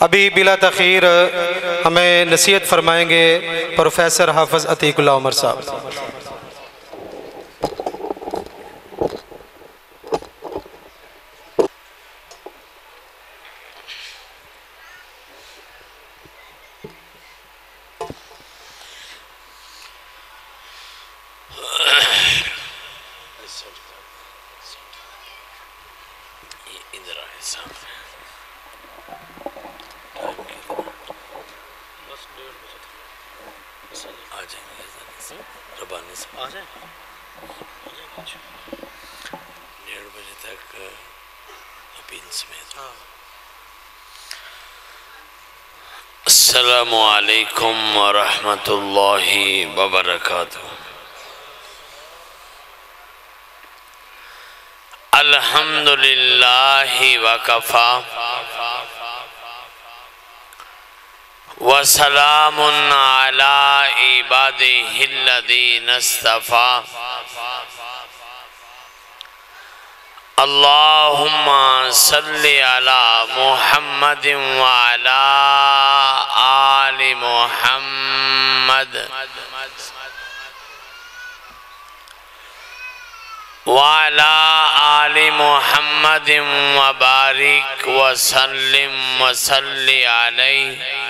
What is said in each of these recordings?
ابھی بلا تاخیر ہمیں نصیحت فرمائیں گے پروفیسر حافظ عتیق اللہ عمر صاحب۔ السلام علیکم ورحمۃ اللہ وبرکاتہ۔ الحمد للہ وکفا وسلام علی عبادہ الذین اصطفیٰ۔ اللہم صلی علی محمد وعلی آل محمد وعلی آل محمد وبارک وسلم وصلی علیہ۔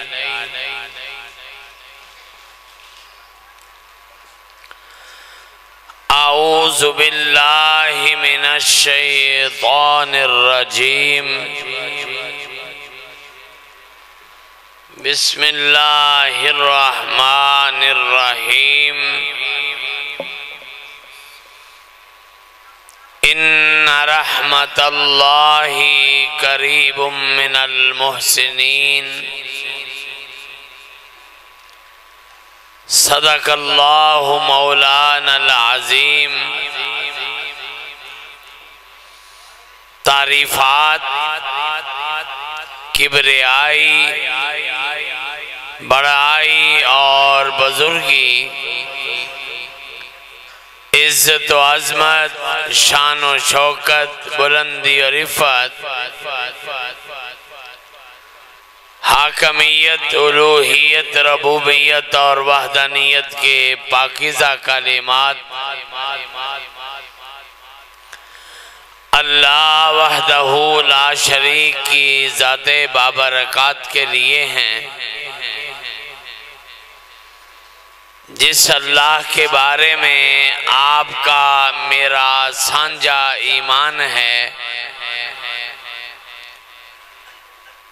اعوذ باللہ من الشیطان الرجیم، بسم اللہ الرحمن الرحیم۔ ان رحمت اللہ قریب من المحسنین، صدق اللہ مولانا العظیم۔ تعریفات، کبریائی، بڑائی اور بزرگی، عزت و عظمت، شان و شوکت، بلندی اور عفت، حاکمیت، الوہیت، ربوبیت اور وحدانیت کے پاکیزہ کلمات اللہ وحدہ لا شریک کی ذات بابرکات کے لیے ہیں۔ جس اللہ کے بارے میں آپ کا میرا سانجا ایمان ہے،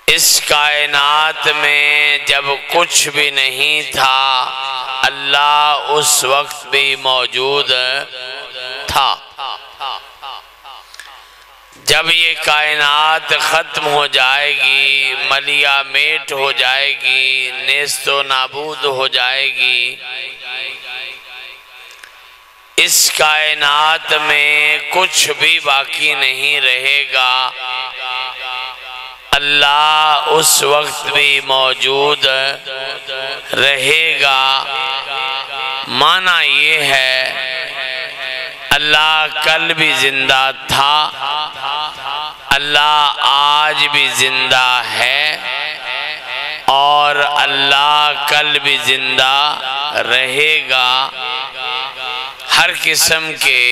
اس کائنات میں جب کچھ بھی نہیں تھا اللہ اس وقت بھی موجود تھا۔ جب یہ کائنات ختم ہو جائے گی، ملیا میٹ ہو جائے گی، نیست و نابود ہو جائے گی، اس کائنات میں کچھ بھی باقی نہیں رہے گا، اللہ اس وقت بھی موجود رہے گا۔ معنی یہ ہے اللہ کل بھی زندہ تھا، اللہ آج بھی زندہ ہے، اور اللہ کل بھی زندہ رہے گا۔ ہر قسم کے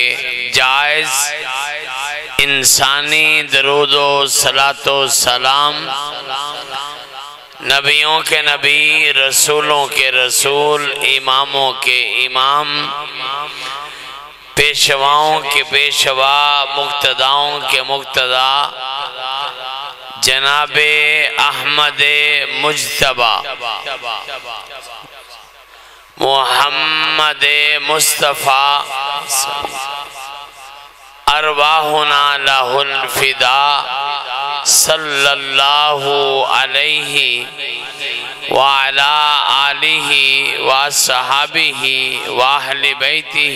جائز انسانی درود و صلاۃ و سلام، نبیوں کے نبی، رسولوں کے رسول، اماموں کے امام، پیشواؤں کے پیشوا، مقتداؤں کے مقتدا، جناب احمد مجتبی محمد مصطفیٰ ارواحنا لہ الفدا صلی اللہ علیہ وعلا آلہ وصحابہ واہل بیتہ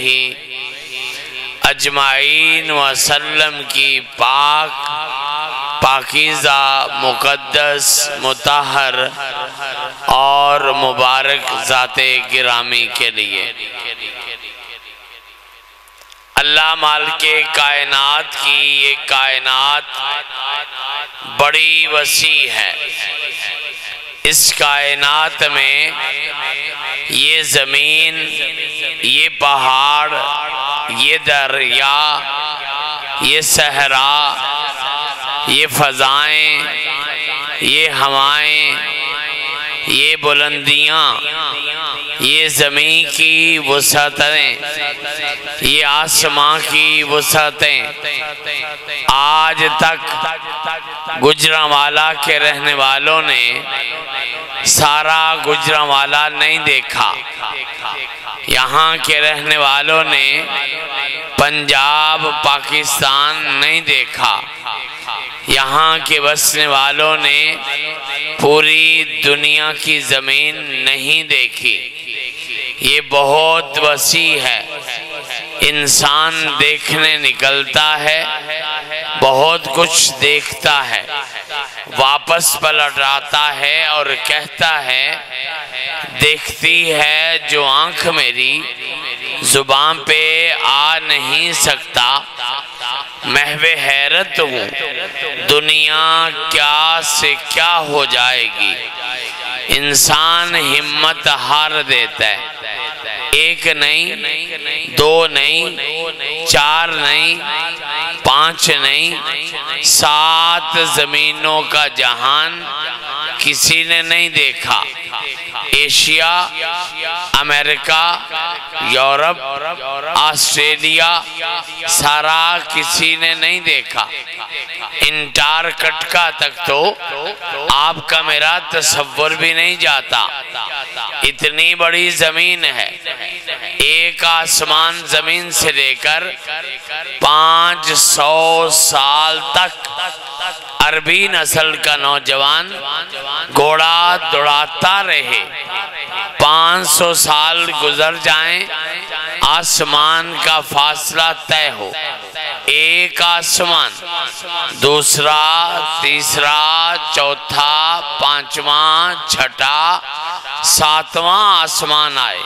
اجمعین وسلم کی پاکیزہ، مقدس، مطہر اور مبارک ذات گرامی کے لیے۔ اللہ مالک کائنات کی یہ کائنات بڑی وسیع ہے، اس کائنات میں یہ زمین، یہ پہاڑ، یہ دریا، یہ صحرا، یہ فضائیں، یہ ہوائیں، یہ بلندیاں، یہ زمین کی وسعتیں، یہ آسمان کی وسعتیں، آج تک گجرانوالہ کے رہنے والوں نے سارا گجرانوالہ نہیں دیکھا، یہاں کے رہنے والوں نے پنجاب پاکستان نہیں دیکھا، یہاں کے بسنے والوں نے پوری دنیا کی زمین نہیں دیکھی۔ یہ بہت وسیع ہے، انسان دیکھنے نکلتا ہے، بہت کچھ دیکھتا ہے، واپس پلٹ آتا ہے اور کہتا ہے دیکھتی ہے جو آنکھ میری زبان پہ آ نہیں سکتا، محو حیرت ہوں دنیا کیا سے کیا ہو جائے گی۔ انسان ہمت ہار دیتا ہے، ایک نہیں، دو نہیں، چار نہیں، پانچ نہیں، 7 زمینوں کا جہان کسی نے نہیں دیکھا۔ ایشیا، امریکہ، یورپ، آسٹریلیا، سارا کسی نے نہیں دیکھا۔ انٹارکٹیکا تک تو آپ کا میرا تصور بھی نہیں جاتا، اتنی بڑی زمین ہے۔ ایک آسمان زمین سے لے کر 500 سال تک عربی نسل کا نوجوان گھوڑا دوڑاتا رہے، 500 سال گزر جائیں، آسمان کا فاصلہ طے ہو، ایک آسمان، دوسرا، تیسرا، چوتھا، پانچواں، چھٹا، 7واں آسمان آئے،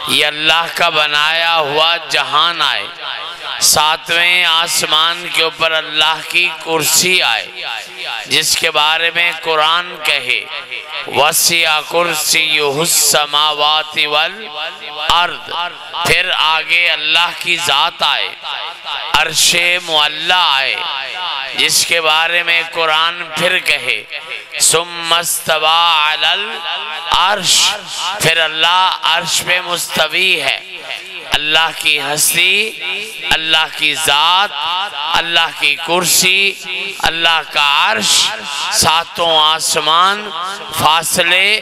یہ اللہ کا بنایا ہوا جہان آئے، 7ویں آسمان کے اوپر اللہ کی کرسی آئے، جس کے بارے میں قرآن کہے وَسِعَ كُرْسِيُّهُ السَّمَاوَاتِ وَالْأَرْضِ، پھر آگے اللہ کی ذات آئے، عرش معلیٰ آئے، جس کے بارے میں قرآن پھر کہے ثُمَّ اسْتَوَىٰ عَلَى الْعَرْشِ، پھر اللہ عرش پہ مستوی ہے۔ اللہ کی ہستی، اللہ کی ذات، اللہ کی کرسی، اللہ کا عرش، 7 آسمان، فاصلے،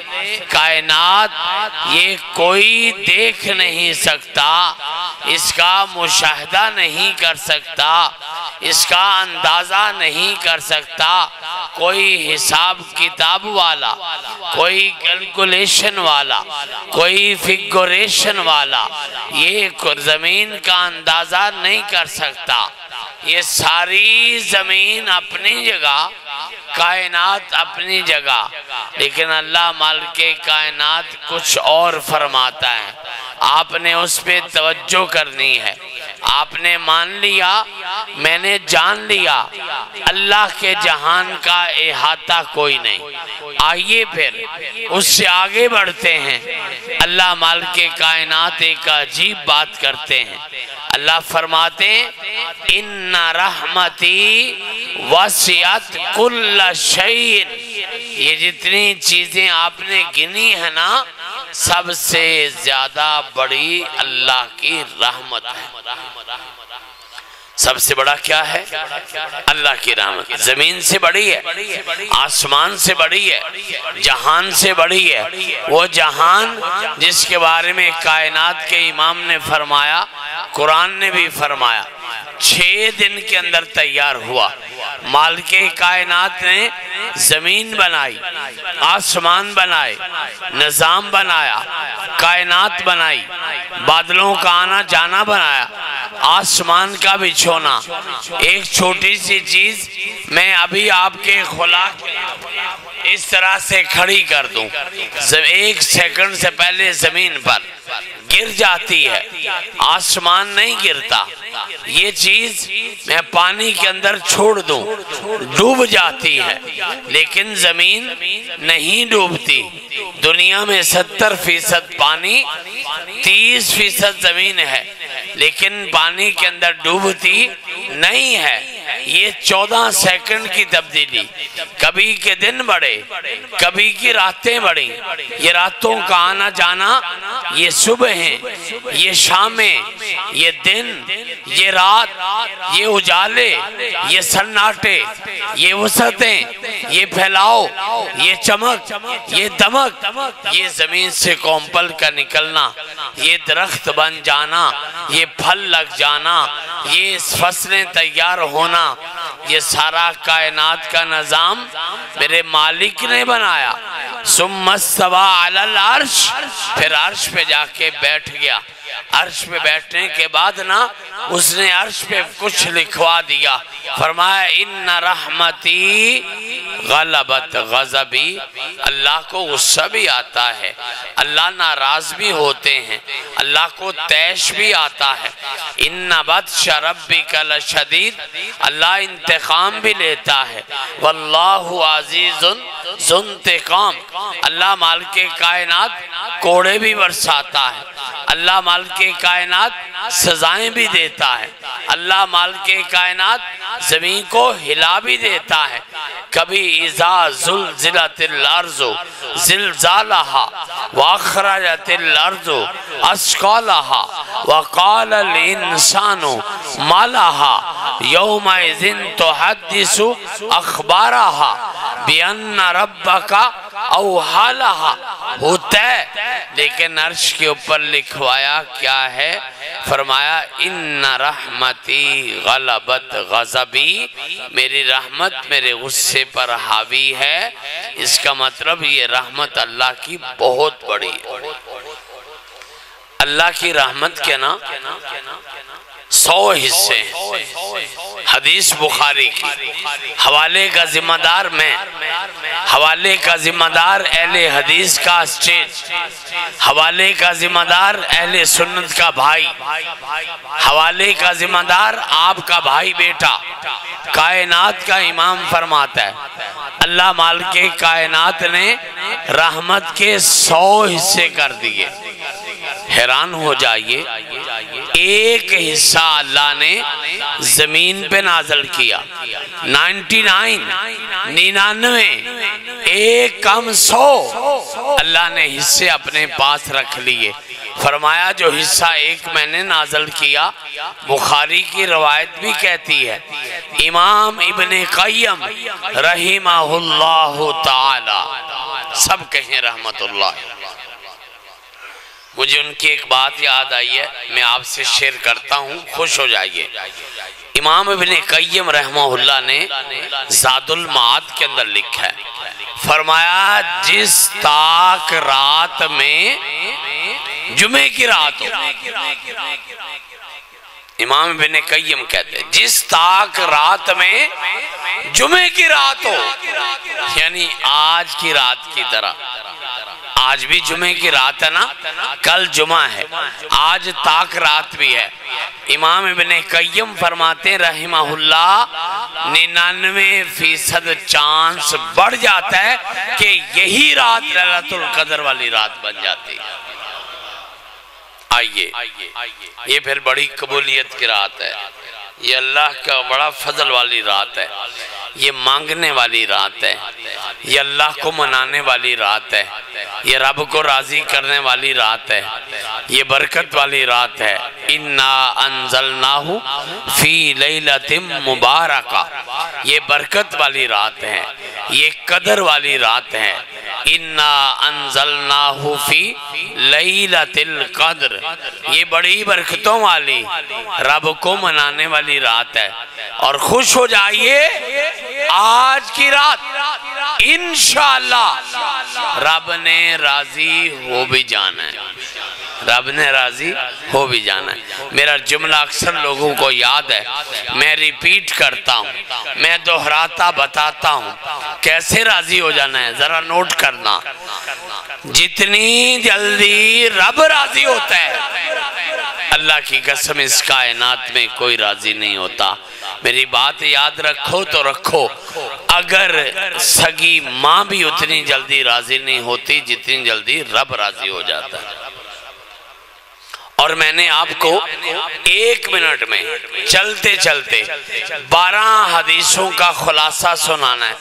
کائنات، یہ کوئی دیکھ نہیں سکتا، اس کا مشاہدہ نہیں کر سکتا، اس کا اندازہ نہیں کر سکتا، کوئی حساب کتاب والا، کوئی کیلکولیشن والا، کوئی فگوریشن والا یہ زمین کا اندازہ نہیں کر سکتا۔ یہ ساری زمین اپنی جگہ، کائنات اپنی جگہ، لیکن اللہ مالک کائنات کچھ اور فرماتا ہے، آپ نے اس پہ توجہ کرنی ہے۔ آپ نے مان لیا، میں نے جان لیا، اللہ کے جہان کا احاطہ کوئی نہیں۔ آئیے پھر اس سے آگے بڑھتے ہیں۔ اللہ مالک کائنات ایک عجیب بات کرتے ہیں، اللہ فرماتے ہیں ان رحمتی وسعت کل شیء، یہ جتنی چیزیں آپ نے گنی ہے نا، سب سے زیادہ بڑی اللہ کی رحمت ہے۔ سب سے بڑا کیا ہے؟ اللہ کی رحمت۔ زمین سے بڑی ہے، آسمان سے بڑی ہے، جہان سے بڑی ہے، وہ جہان جس کے بارے میں کائنات کے امام نے فرمایا، قرآن نے بھی فرمایا، 6 دن کے اندر تیار ہوا۔ مالک کائنات نے زمین بنائی، آسمان بنائے، نظام بنایا، کائنات بنائی، بادلوں کا آنا جانا بنایا، آسمان کا بچھونا۔ ایک چھوٹی سی چیز میں ابھی آپ کے خلا اس طرح سے کھڑی کر دوں، 1 سیکنڈ سے پہلے زمین پر گر جاتی ہے، آسمان نہیں گرتا. یہ چیز میں پانی کے اندر چھوڑ دوں ڈوب جاتی ہے، لیکن زمین نہیں ڈوبتی. دنیا میں 70% پانی، 30% زمین ہے، لیکن پانی کے اندر ڈوبتی نہیں ہے. یہ 14 سیکنڈ کی تبدیلی، کبھی کے دن بڑھے، کبھی کی راتیں بڑھی. یہ راتوں کا آنا جانا، یہ صبح ہیں، یہ شامیں، یہ دن، یہ رات، یہ اجالے، یہ سناٹے، یہ وسعتیں، یہ پھیلاؤ، یہ چمک، یہ دمک، یہ زمین سے کومپل کا نکلنا، یہ درخت بن جانا، یہ پھل لگ جانا، یہ فصلیں تیار ہونا، یہ سارا کائنات کا نظام میرے مالک نے بنایا. ثم استوى علی العرش، پھر عرش پہ جا کے بیٹھ گیا. عرش پہ بیٹھنے کے بعد نا اس نے عرش پہ کچھ لکھوا دیا. فرمایا ان رحمتی غلبت غضبی. اللہ کو غصہ بھی آتا ہے، اللہ ناراض بھی ہوتے ہیں، اللہ کو طیش بھی آتا ہے. ان بطش ربک لشدید، اللہ انتقام بھی لیتا ہے. واللہ عزیز ذو انتقام، اللہ مالک کائنات کوڑے بھی برساتا ہے، اللہ مالک کائنات سزائیں بھی دیتا ہے، اللہ مالک کائنات زمین کو ہلا بھی دیتا ہے. کبھی اذا زلزلت الارض زلزالہا واخرجت الارض اثقالہا وقال الانسان ما لہا یومئذ تحدث اخبارہا بأن ربک اوحی لہا. ہوتا ہے، لیکن عرش کے اوپر لکھوایا کیا ہے؟ فرمایا ان رحمتی غلبت غضبی، میری رحمت میرے غصے پر حاوی ہے. اس کا مطلب یہ رحمت اللہ کی بہت بڑی ہے. اللہ کی رحمت کے نا 100 حصے ہیں. حدیث بخاری کی، حوالے کا ذمہ دار میں، حوالے کا ذمہ دار اہل حدیث کا اسٹیج، حوالے کا ذمہ دار اہل سنت کا بھائی، حوالے کا ذمہ دار آپ کا بھائی بیٹا. کائنات کا امام فرماتا ہے اللہ مالک کائنات نے رحمت کے 100 حصے کر دیے. حیران ہو جائیے، ایک حصہ اللہ نے زمین پہ نازل کیا، 99 ایک کم 100 اللہ نے حصے اپنے پاس رکھ لیے. فرمایا جو حصہ ایک میں نے نازل کیا، بخاری کی روایت بھی کہتی ہے، امام ابن قیم رحمہ اللہ تعالی، سب کہیں رحمت اللہ. مجھے ان کی ایک بات یاد آئی ہے، میں آپ سے شیئر کرتا ہوں، خوش ہو جائیے. امام ابن قیم رحمہ اللہ نے زاد المعاد کے اندر لکھا ہے، فرمایا جس تاک رات میں جمعے کی رات ہو، امام ابن قیم کہتے ہیں جس تاک رات میں جمعے کی رات ہو، یعنی آج کی رات کی طرح. آج بھی جمعے کی رات ہے نا، کل جمعہ ہے، آج تاک رات بھی ہے. امام ابن قیم فرماتے رحمہ اللہ 99% چانس بڑھ جاتا ہے کہ یہی رات لیلۃ القدر والی رات بن جاتی ہے. آئیے، یہ پھر بڑی قبولیت کی رات ہے، یہ اللہ کا بڑا فضل والی رات ہے، یہ مانگنے والی رات ہے، یہ اللہ کو منانے والی رات ہے، یہ رب کو راضی کرنے والی رات ہے، یہ برکت والی رات ہے. اِنَّا أَنزَلْنَاهُ فِي لَيْلَةٍ مُبَارَكَةٍ، یہ برکت والی رات ہے، یہ قدر والی رات ہے. اِنَّا أَنزَلْنَاهُ فِي لَيْلَةِ الْقَدْرِ، یہ بڑی برکتوں والی رب کو منانے والی رات ہے. اور خوش ہو جائیے، آج کی رات انشاءاللہ رب نے راضی ہو بھی جانا ہے، رب نے راضی ہو بھی جانا ہے. میرا جملہ اکثر لوگوں کو یاد ہے، میں ریپیٹ کرتا ہوں، میں دہراتا بتاتا ہوں. کیسے راضی ہو جانا ہے ذرا نوٹ کرنا. جتنی جلدی رب راضی ہوتا ہے، اللہ کی قسم اس کائنات میں کوئی راضی نہیں ہوتا۔ میری بات یاد رکھو تو رکھو، اگر سگی ماں بھی اتنی جلدی راضی نہیں ہوتی جتنی جلدی رب راضی ہو جاتا ہے۔ اور میں نے آپ کو 1 منٹ میں چلتے چلتے 12 حدیثوں کا خلاصہ سنانا ہے،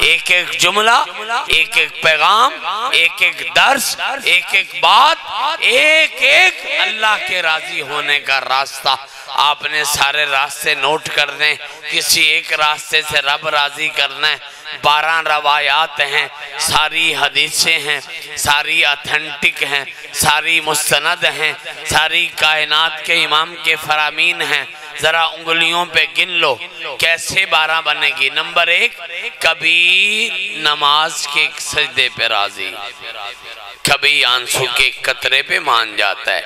ایک ایک جملہ، ایک ایک پیغام، ایک ایک درس، ایک ایک بات، ایک ایک اللہ کے راضی ہونے کا راستہ۔ آپ نے سارے راستے نوٹ کر دیں، کسی ایک راستے سے رب راضی کرنا ہے۔ 12 روایات ہیں، ساری حدیثیں ہیں، ساری اتھنٹک ہیں، ساری مستند ہیں، ساری کائنات کے امام کے فرامین ہیں۔ ذرا انگلیوں پہ گن لو کیسے 12 بنے گی۔ نمبر 1، کبھی نماز کے سجدے پہ راضی، کبھی آنسو کے قطرے پہ مان جاتا ہے،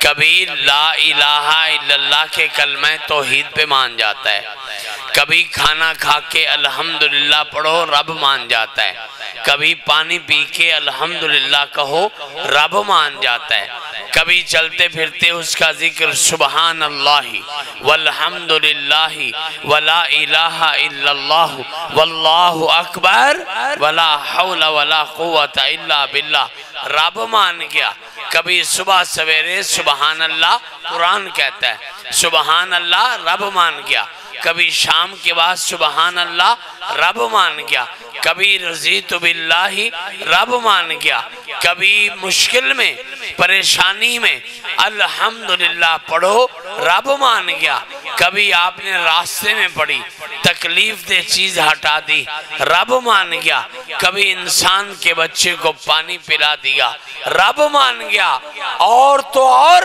کبھی لا الہ الا اللہ کے کلمہ توحید پہ مان جاتا ہے، کبھی کھانا کھا کے الحمدللہ پڑھو رب مان جاتا ہے، کبھی پانی پی کے الحمدللہ کہو رب مان جاتا ہے، کبھی چلتے پھرتے اس کا ذکر سبحان اللہ والحمدللہ ولا الہ الا اللہ واللہ اکبر ولا حول ولا قوت الا باللہ رب مان گیا۔ کبھی صبح سویرے سبحان اللہ قرآن کہتا ہے، سبحان اللہ رب مان گیا، کبھی شام کے بعد سبحان اللہ رب مان گیا، کبھی رضیت باللہ رب مان گیا، کبھی مشکل میں پریشانی میں الحمدللہ پڑھو رب مان گیا، کبھی آپ نے راستے میں پڑھی تکلیف دہ چیز ہٹا دی رب مان گیا، کبھی انسان کے بچے کو پانی پلا دیا رب مان گیا، اور تو اور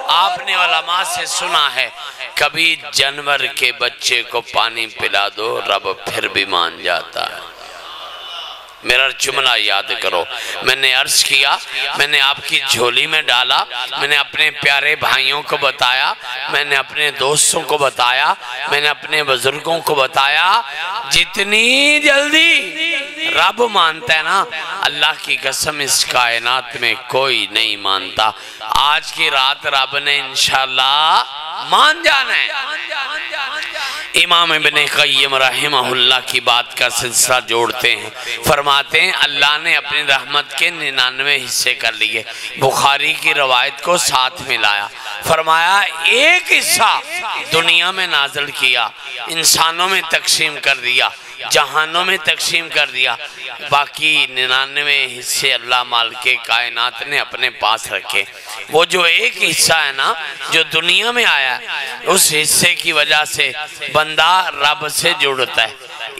آپ نے علماء سے سنا ہے کبھی جانور کے بچے کو پانی پلا دو رب پھر بھی مان جاتا ہے۔ میرا جملہ یاد کرو، میں نے عرض کیا، میں نے آپ کی جھولی میں ڈالا، میں نے اپنے پیارے بھائیوں کو بتایا، میں نے اپنے دوستوں کو بتایا، میں نے اپنے بزرگوں کو بتایا، جتنی جلدی رب مانتا ہے نا، اللہ کی قسم اس کائنات میں کوئی نہیں مانتا۔ آج کی رات رب نے انشاءاللہ مان جانا ہے۔ امام ابن قیم رحمہ اللہ کی بات کا سلسلہ جوڑتے ہیں، فرماتے ہیں اللہ نے اپنی رحمت کے 99 حصے کر لیے، بخاری کی روایت کو ساتھ ملایا، فرمایا ایک حصہ دنیا میں نازل کیا، انسانوں میں تقسیم کر دیا، جہانوں میں تقسیم کر دیا، باقی 99 حصے اللہ مالک کائنات نے اپنے پاس رکھے۔ وہ جو ایک حصہ ہے نا جو دنیا میں آیا ہے، اس حصے کی وجہ سے بندہ رب سے جڑتا ہے،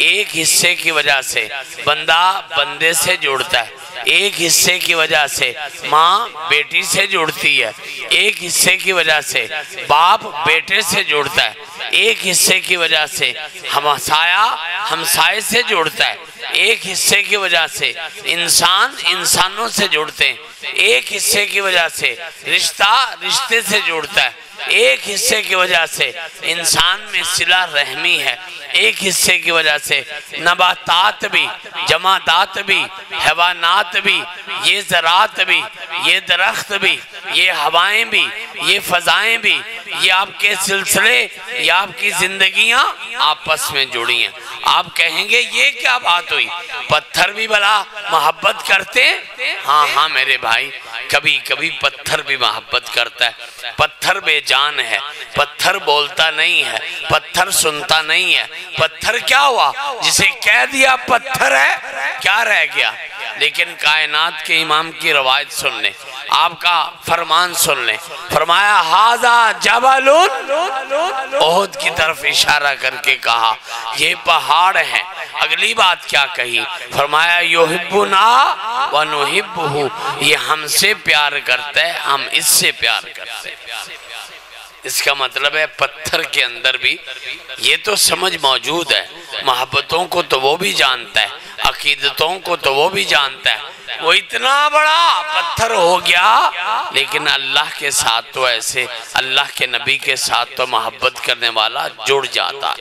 ایک حصے کی وجہ سے بندہ بندے سے جڑتا ہے، ایک حصے کی وجہ سے ماں بیٹی سے جڑتی ہے، ایک حصے کی وجہ سے باپ بیٹے سے جڑتا ہے، ایک حصے کی وجہ سے ہمسایہ ہمسائے سے جڑتا ہے، ایک حصے کی وجہ سے انسان انسانوں سے جڑتے ہیں، ایک حصے کی وجہ سے رشتہ رشتے سے جڑتا ہے، ایک حصے کی وجہ سے انسان میں صلہ رحمی ہے، ایک حصے کی وجہ سے نباتات بھی، جمادات بھی، حیوانات بھی، یہ زراعت بھی، یہ درخت بھی، یہ ہوائیں بھی، یہ فضائیں بھی، یہ آپ کے سلسلے، یہ آپ کی زندگیاں آپس میں جڑی ہیں۔ آپ کہیں گے یہ کیا بات ہوئی، پتھر بھی بلا محبت کرتے ہیں؟ ہاں ہاں میرے بھائی، کبھی کبھی پتھر بھی محبت کرتا ہے، پتھر بے جان ہے، پتھر بولتا نہیں ہے، پتھر سنتا نہیں ہے، پتھر کیا ہوا جسے کہہ دیا پتھر ہے کیا رہ گیا؟ لیکن کائنات کے امام کی روایت سن لیں، آپ کا فرمان سن لیں، فرمایا ھذا جبل، احد کی طرف اشارہ کر کے کہا یہ پہاڑ ہے۔ اگلی بات کیا کہی؟ فرمایا یحبنا ونحبہ، یہ ہم سے پیار کرتا ہے ہم اس سے پیار کرتے ہیں۔ اس کا مطلب ہے پتھر کے اندر بھی یہ تو سمجھ موجود ہے، محبتوں کو تو وہ بھی جانتا ہے، عقیدتوں کو تو وہ بھی جانتا ہے، وہ اتنا بڑا پتھر ہو گیا لیکن اللہ کے ساتھ تو ایسے، اللہ کے نبی کے ساتھ تو محبت کرنے والا جڑ جاتا۔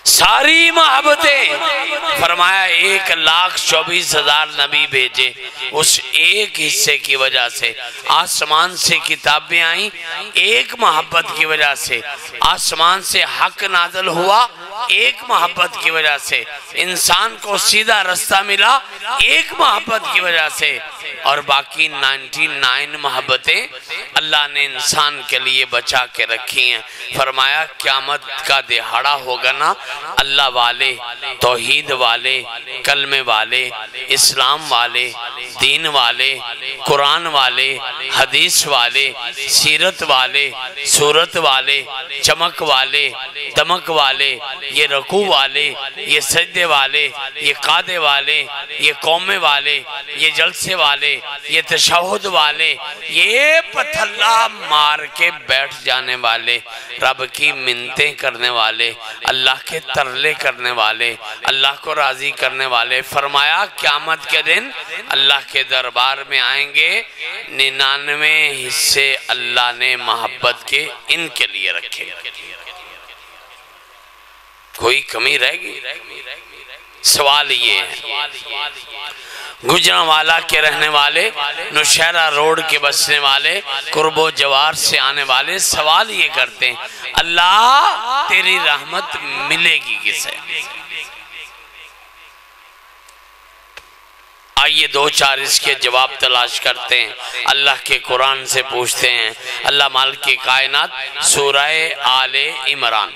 ساری محبتیں، فرمایا 1,24,000 نبی بھیجے، اس ایک حصے کی وجہ سے آسمان سے کتابیں آئیں، ایک محبت کی وجہ سے آسمان سے حق نازل ہوا، ایک محبت کی وجہ سے انسان کو سیدھا رستہ ملا، ایک محبت کی وجہ سے، اور باقی 99 محبتیں اللہ نے انسان کے لیے بچا کے رکھی ہیں۔ فرمایا قیامت کا دہاڑا ہوگا نا، اللہ والے، توحید والے، کلمے والے، اسلام والے، دین والے، قرآن والے، حدیث والے، سیرت والے، صورت والے، چمک والے، دمک والے، یہ رکوع والے، یہ سجدے والے، یہ قعدے والے، یہ قومے والے، یہ جلسے والے، یہ تشہد والے، یہ پتھلا مار کے بیٹھ جانے والے، رب کی منتیں کرنے والے، اللہ کے ترلے کرنے والے، اللہ کو راضی کرنے والے۔ فرمایا قیامت کے دن اللہ کے دربار میں آئیں گے، 99 حصے اللہ نے محبت کے ان کے لیے رکھے، کوئی کمی رہ گئی؟ سوال یہ ہے، گجرانوالہ کے رہنے والے، نوشہرہ روڈ کے بسنے والے، قرب و جوار سے آنے والے سوال یہ کرتے ہیں، اللہ تیری رحمت ملے گی کسے؟ آئیے 2-4 اس کے جواب تلاش کرتے ہیں، اللہ کے قرآن سے پوچھتے ہیں۔ اللہ مالک کائنات، سورہ آل عمران،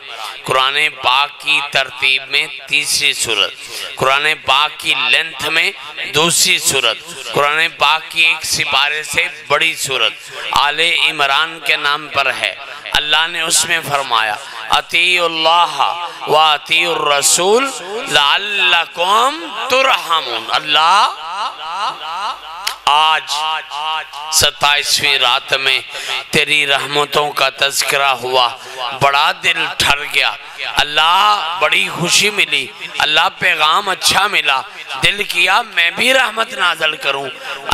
قرآن پاک کی ترتیب میں 3ری سورت، قرآن پاک کی لینتھ میں 2ری سورت، قرآن پاک کی ایک سپارے سے بڑی سورت آل عمران کے نام پر ہے۔ اللہ نے اس میں فرمایا اطیعوا اللہ و اطیعوا الرسول لعلکم ترحمون۔ اللہ آج 27ویں رات میں تیری رحمتوں کا تذکرہ ہوا، بڑا دل ٹھر گیا، اللہ بڑی خوشی ملی، اللہ پیغام اچھا ملا، دل کیا میں بھی رحمت نازل کروں،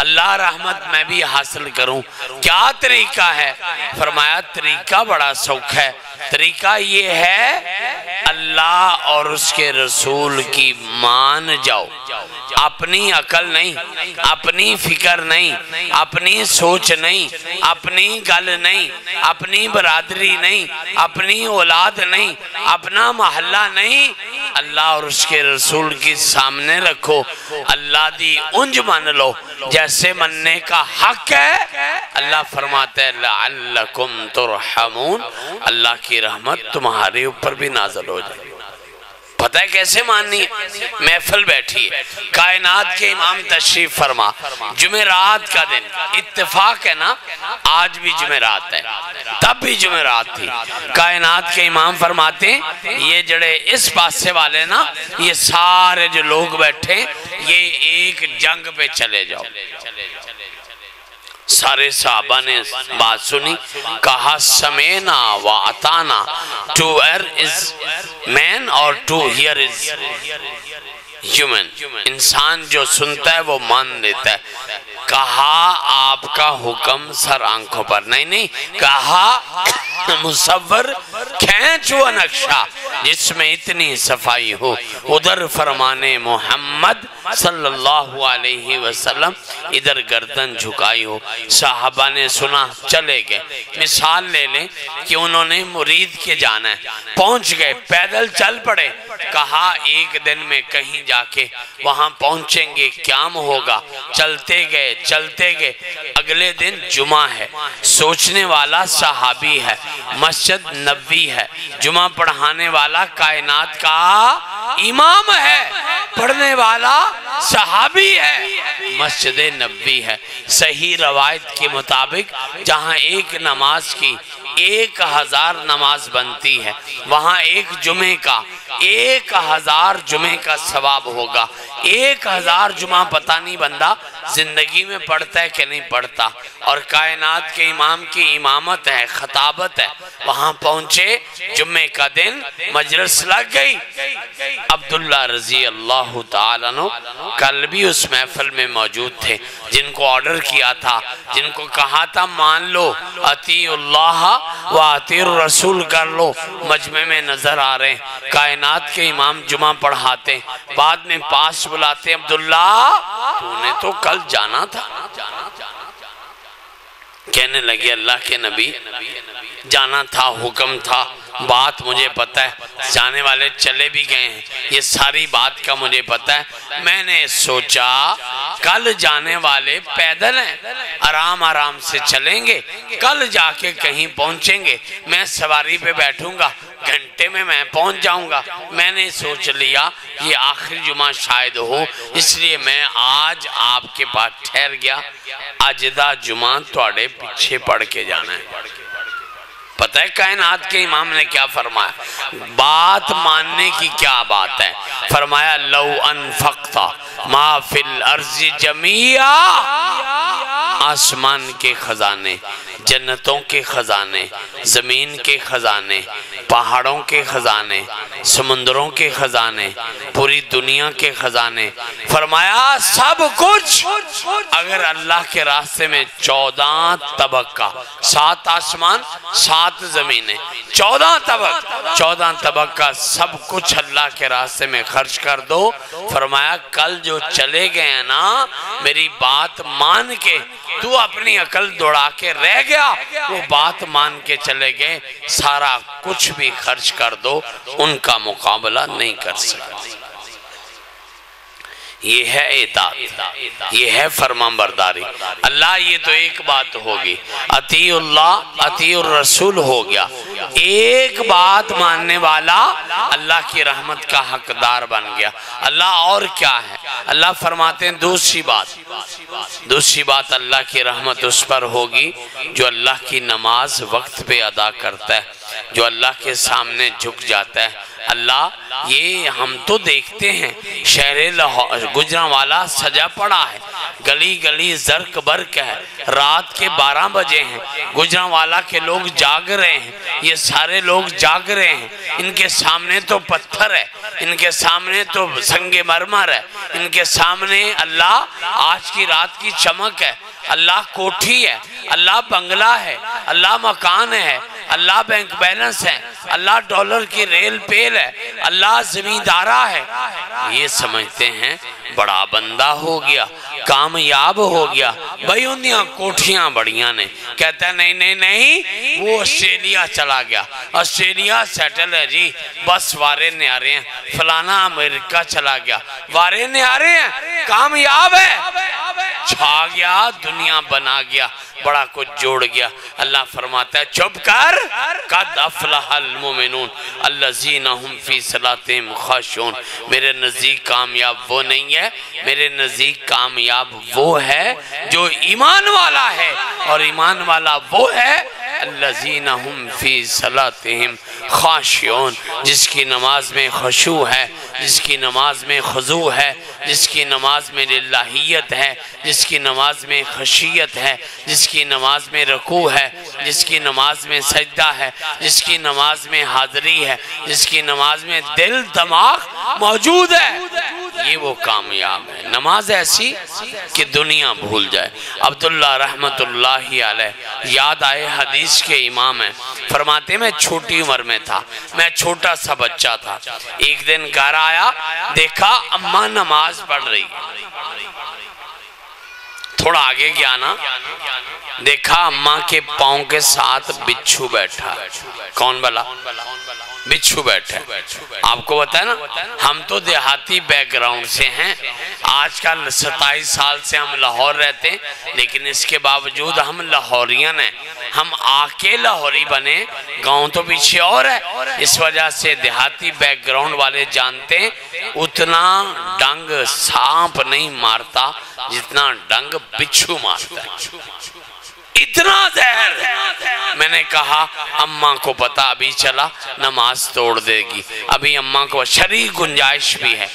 اللہ رحمت میں بھی حاصل کروں۔ کیا طریقہ ہے؟ فرمایا طریقہ بڑا سوکھ ہے، طریقہ یہ ہے اللہ اور اس کے رسول کی مان جاؤ، اپنی عقل نہیں، اپنی فکر نہیں، اپنی سوچ نہیں، اپنی گل نہیں، اپنی برادری نہیں، اپنی اولاد نہیں، اپنا محلہ نہیں، اللہ اور اس کے رسول کی سامنے رکھو، اللہ دی انج مان لو جیسے مننے کا حق ہے۔ اللہ فرماتا ہے لعلکم ترحمون، اللہ کی رحمت تمہارے اوپر بھی نازل ہو جائے۔ پتہ ہے کیسے ماننی ہے؟ محفل بیٹھی ہے، کائنات کے امام تشریف فرما، جمعرات کا دن، اتفاق ہے نا آج بھی جمعرات ہے، تب بھی جمعرات تھی، کائنات کے امام فرماتے ہیں یہ جڑے اس پاسے والے نا، یہ سارے جو لوگ بیٹھے یہ ایک جنگ پہ چلے جاؤ۔ سارے صحابہ نے بات سنی، کہا سمینا و عطانا، to err is man اور to hear is human، انسان جو سنتا ہے وہ مان لیتا ہے۔ کہا آپ کا حکم سر آنکھوں پر نہیں، کہا مصور کھینچ وہ نقشہ جس میں اتنی صفائی ہو، ادھر فرمانے محمد صلی اللہ علیہ وسلم، ادھر گردن جھکائی ہو۔ صحابہ نے سنا، چلے گئے۔ مثال لے لیں کہ انہوں نے مرید کے جانا ہے، پہنچ گئے، پیدل چل پڑے، کہا ایک دن میں کہیں جا کے وہاں پہنچیں گے، قیام ہوگا، چلتے گئے، اگلے دن جمعہ ہے، سوچنے والا صحابی ہے، مسجد نبوی ہے، جمعہ پڑھانے والا کائنات کا امام ہے، پڑھنے والا صحابی ہے، مسجد نبوی ہے۔ صحیح روایت کے مطابق جہاں ایک نماز کی 1000 نماز بنتی ہے، وہاں ایک جمعے کا 1000 جمعے کا ثواب ہوگا۔ 1000 جمعہ پتہ نہیں بندہ زندگی میں پڑھتا ہے کہ نہیں پڑھتا، اور کائنات کے امام کی امامت ہے، خطابت ہے، وہاں پہنچے، جمعے کا دن، مجلس لگ گئی۔ عبداللہ رضی اللہ تعالیٰ عنہ کل بھی اس محفل میں موجود تھے، جن کو آرڈر کیا تھا، جن کو کہا تھا مان لو اطیعوا اللہ و اطیعوا الرسول کر لو، مجمع میں نظر آ رہے ہیں، کائنات کے امام جمعہ پڑھاتے ہیں، بعد میں پاس بلاتے ہیں، عبداللہ تو نے تو کل جانا تھا۔ کہنے لگے اللہ کے نبی جانا تھا، حکم تھا، بات مجھے پتہ ہے، جانے والے چلے بھی گئے ہیں، یہ ساری بات کا مجھے پتہ ہے، میں نے سوچا کل جانے والے پیدل ہیں، آرام آرام سے چلیں گے، کل جا کے کہیں پہنچیں گے، میں سواری پہ بیٹھوں گا، گھنٹے میں پہنچ جاؤں گا۔ میں نے سوچ لیا یہ آخری جمعہ شاید ہو، اس لیے میں آج آپ کے پاس ٹھہر گیا، اجدہ جمعہ توڑے پیچھے پڑھ کے جانا ہے۔ پتہ ہے کائنات کے امام نے کیا فرمایا؟ بات ماننے کی کیا بات ہے؟ فرمایا لو انفقت ما فی الارض جمیعا، آسمان کے خزانے، جنتوں کے خزانے، زمین کے خزانے، پہاڑوں کے خزانے، سمندروں کے خزانے، پوری دنیا کے خزانے، فرمایا سب کچھ اگر اللہ کے راستے میں 14 طبقہ، 7 آسمان 7 زمینیں، 14 طبق کا سب کچھ اللہ کے راستے میں خرچ کر دو، فرمایا کل جو چلے گئے ہیں نا میری بات مان کے، تو اپنی عقل دوڑا کے رہ گیا، وہ بات مان کے چلے گئے، سارا کچھ بھی خرچ کر دو ان کا مقابلہ نہیں کر سکتے۔ یہ ہے اطاعت، یہ ہے فرمان برداری۔ اللہ یہ تو ایک بات ہوگی، اطیع اللہ اطیع الرسول ہو گیا، ایک بات ماننے والا اللہ کی رحمت کا حقدار بن گیا۔ اللہ اور کیا ہے؟ اللہ فرماتے ہیں دوسری بات اللہ کی رحمت اس پر ہوگی جو اللہ کی نماز وقت پہ ادا کرتا ہے، جو اللہ کے سامنے جھک جاتا ہے۔ اللہ یہ ہم تو دیکھتے ہیں شہر گجرانوالہ سجا پڑا ہے، گلی گلی زرق برق ہے، رات کے 12 بجے ہیں، گجرانوالہ کے لوگ جاگ رہے ہیں، یہ سارے لوگ جاگ رہے ہیں، ان کے سامنے تو پتھر ہے، ان کے سامنے تو سنگ مرمر ہے، ان کے سامنے اللہ آج کی رات کی چمک ہے، اللہ کوٹھی ہے، اللہ بنگلہ ہے، اللہ مکان ہے، اللہ بینک بیلنس ہے، اللہ ڈالر کی ریل پیل ہے، اللہ زمیندارہ ہے، یہ سمجھتے ہیں بڑا بندہ ہو گیا، کامیاب ہو گیا۔ بھائی انہیاں کوٹھیاں بڑیاں نے، کہتا ہے نہیں وہ آسٹریلیا چلا گیا، آسٹریلیا سیٹل ہے جی، بس وارے نیارے ہیں، فلانا امریکہ چلا گیا، وارے نیارے ہیں، کامیاب ہے، چھا گیا، دنیا بنا گیا، بڑا کچھ جوڑ گیا۔ اللہ فرماتا ہے چپ کر، قد افلح المومنون الذین هم فی صلاتہم خاشعون۔ میرے نزدیک کامیاب وہ نہیں ہے، میرے نزدیک کامیاب وہ ہے جو ایمان والا ہے، اور ایمان والا وہ ہے الذین هم فی صلاتہم خاشعون، جس کی نماز میں خشوع ہے، جس کی نماز میں خضوع ہے، جس کی نماز میں للہیت ہے، جس کی نماز میں خشیت ہے، جس کی نماز میں رکوع ہے، جس کی نماز میں سجدہ ہے، جس کی نماز میں حاضری ہے، جس کی نماز میں دل دماغ موجود ہے، یہ وہ کامیاب ہے۔ نماز ایسی کہ دنیا بھول جائے۔ عبداللہ رحمت اللہ علیہ یاد آئے، حدیث کے امام ہیں، فرماتے ہیں میں چھوٹی عمر میں تھا، میں چھوٹا سا بچہ تھا، ایک دن گھر آیا، دیکھا اماں نماز پڑھ رہی ہے، تھوڑا آگے گیا نا، دیکھا اماں کے پاؤں کے ساتھ بچھو بیٹھا ہے۔ کون بلا؟ بچھو بیٹھا ہے۔ آپ کو بتائے نا، ہم تو دیہاتی بیک گراؤنڈ سے ہیں، آج کل 27 سال سے ہم لاہور رہتے ہیں، لیکن اس کے باوجود ہم لاہوریان ہیں، ہم آکے لاہوری بنے، گاؤں تو پیچھے اور ہے، اس وجہ سے دیہاتی بیک گراؤنڈ والے جانتے ہیں اتنا ڈنگ سانپ نہیں مارتا جتنا ڈنگ بچھو مارتا ہے، اتنا زہر۔ میں نے کہا اماں کو پتا ابھی چلا نماز توڑ دے گی، ابھی اماں کو شرعی گنجائش بھی ہے،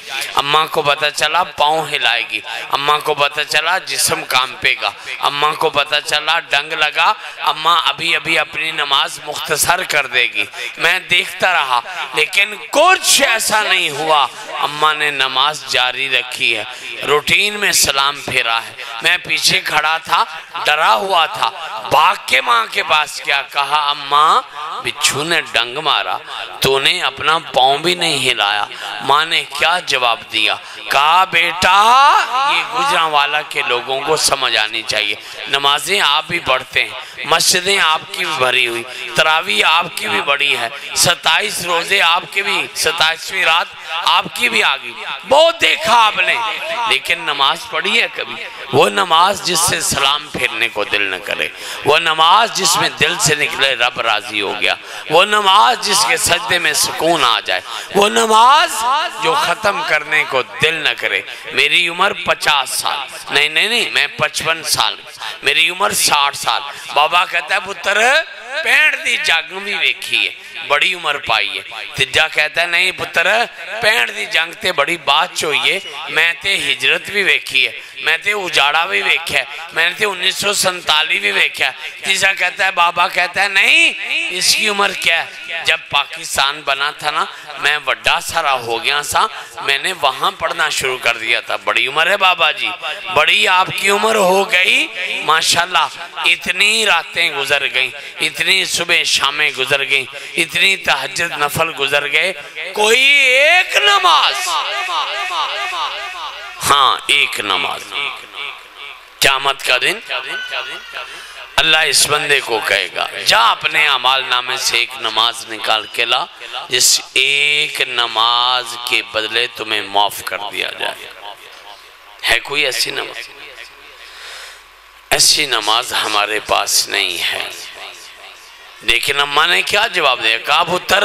اماں کو پتا چلا پاؤں ہلائے گی، اماں کو پتا چلا جسم کانپے گا، اماں کو پتا چلا ڈنگ لگا، اماں ابھی اپنی نماز مختصر کر دے گی۔ میں دیکھتا رہا لیکن کچھ ایسا نہیں ہوا، اماں نے نماز جاری رکھی ہے، روٹین میں سلام پھیرا ہے، میں پیچھے کھڑا تھا، ڈرا ہوا تھا، بھاگ کے ماں کے پاس کیا کہا، اماں بچھو نے ڈنگ مارا، تو نے اپنا پاؤں بھی نہیں ہلایا۔ ماں نے کیا جواب دیا، کہا بیٹا یہ گجرانوالہ کے لوگوں کو سمجھ آنی چاہیے، نمازیں آپ بھی پڑھتے ہیں، مسجدیں آپ کی بھی بھری ہوئی، تراویح آپ کی بھی بڑی ہے، 27 روزے آپ کے بھی، 27ویں رات آپ کی بھی آگئی، بہت دیکھا آپ نے، لیکن نماز پڑھی ہے کبھی؟ وہ نماز جس سے سلام پھیرنے کو دل نہ کرے، وہ نماز جس میں دل سے نکلے رب راضی ہو گیا، وہ نماز جس کے سجدے میں سکون آ جائے، وہ نماز جو ختم کرنے کو دل نہ کرے۔ میری عمر 50 سال، نہیں میں 55 سال، میری عمر 60 سال۔ بابا کہتا ہے پتر 65 دی جنگ بھی ویکھی ہے، بڑی عمر پائی ہے۔ تجا کہتا ہے نہیں پتر 65 دی جنگ تے بڑی بات چوئیے، میں تے ہجرت بھی ویکھی ہے، میں تے اجاڑا بھی ویکھا ہے، میں نے تے 1947 بھی ویکھا ہے۔ تیسرا کہتا ہے بابا کہتا ہے نہیں اس کی عمر کیا ہے، جب پاکستان بنا تھا نا میں وڈا سارا ہو گیا سا، میں نے وہاں پڑھنا شروع کر دیا تھا۔ بڑی عمر ہے بابا جی، بڑی آپ کی عمر ہو گئی ماشاءاللہ، اتنی راتیں گزر گئیں، اتنی صبح شامیں گزر گئیں، اتنی تہجد نفل گزر گئے، کوئی ایک نماز، ہاں ایک نماز، قیامت کا دن اللہ اس بندے کو کہے گا جا اپنے اعمال نامے سے ایک نماز نکال کے لا، جس ایک نماز کے بدلے تمہیں معاف کر دیا جائے۔ ہے کوئی ایسی نماز؟ ایسی نماز ہمارے پاس نہیں ہے۔ لیکن اماں نے کیا جواب دیا، کہا پتر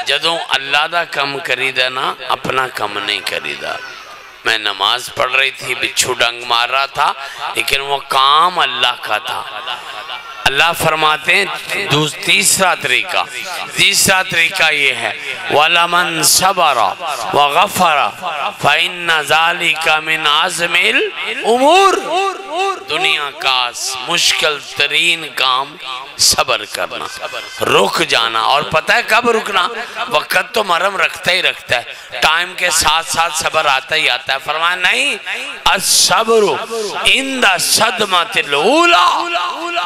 جدوں اللہ دا کم کریدا نا اپنا کم نہیں کریدا۔ میں نماز پڑھ رہی تھی، بچھو ڈنگ مار رہا تھا، لیکن وہ کام اللہ کا تھا۔ اللہ فرماتے ہیں تیسرا طریقہ یہ ہے وَلَمَنْ صَبَرَ وَغَفَرَ فَإِنَّ ذَلِكَ مِنْ عَزْمِ الْأُمُورِ۔ دنیا کا مشکل ترین کام صبر کرنا، رک جانا، اور پتہ ہے کب رکنا؟ وقت تو مرم رکھتا ہی رکھتا ہے، ٹائم کے ساتھ ساتھ صبر آتا ہی آتا ہے۔ فرمایا نہیں، الصبر عند الصدمۃ الاولی،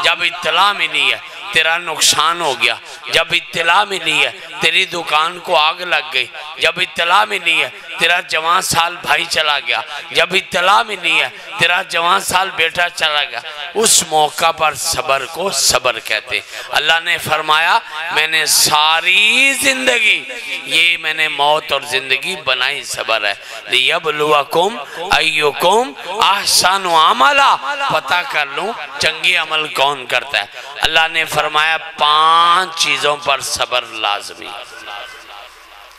جب اطلاع ملی ہے تیرا نقصان ہو گیا، جب اطلاع ملی ہے تیری دکان کو آگ لگ گئی، جب اطلاع ملی ہے تیرا جوان سال بھائی چلا گیا، جب اطلاع ملی ہے تیرا جوان سال بیٹا چلا گیا، اس موقع پر صبر کو صبر کہتے۔ اللہ نے فرمایا میں نے ساری زندگی، یہ میں نے موت اور زندگی بنائی صبر ہے، لِيَبْلُوَكُمْ أَيُّكُمْ أَحْسَنُ عَمَلًا، پتہ کر لوں چنگی عمل کون کرتا ہے۔ اللہ نے فرمایا 5 چیزوں پر صبر لازمی۔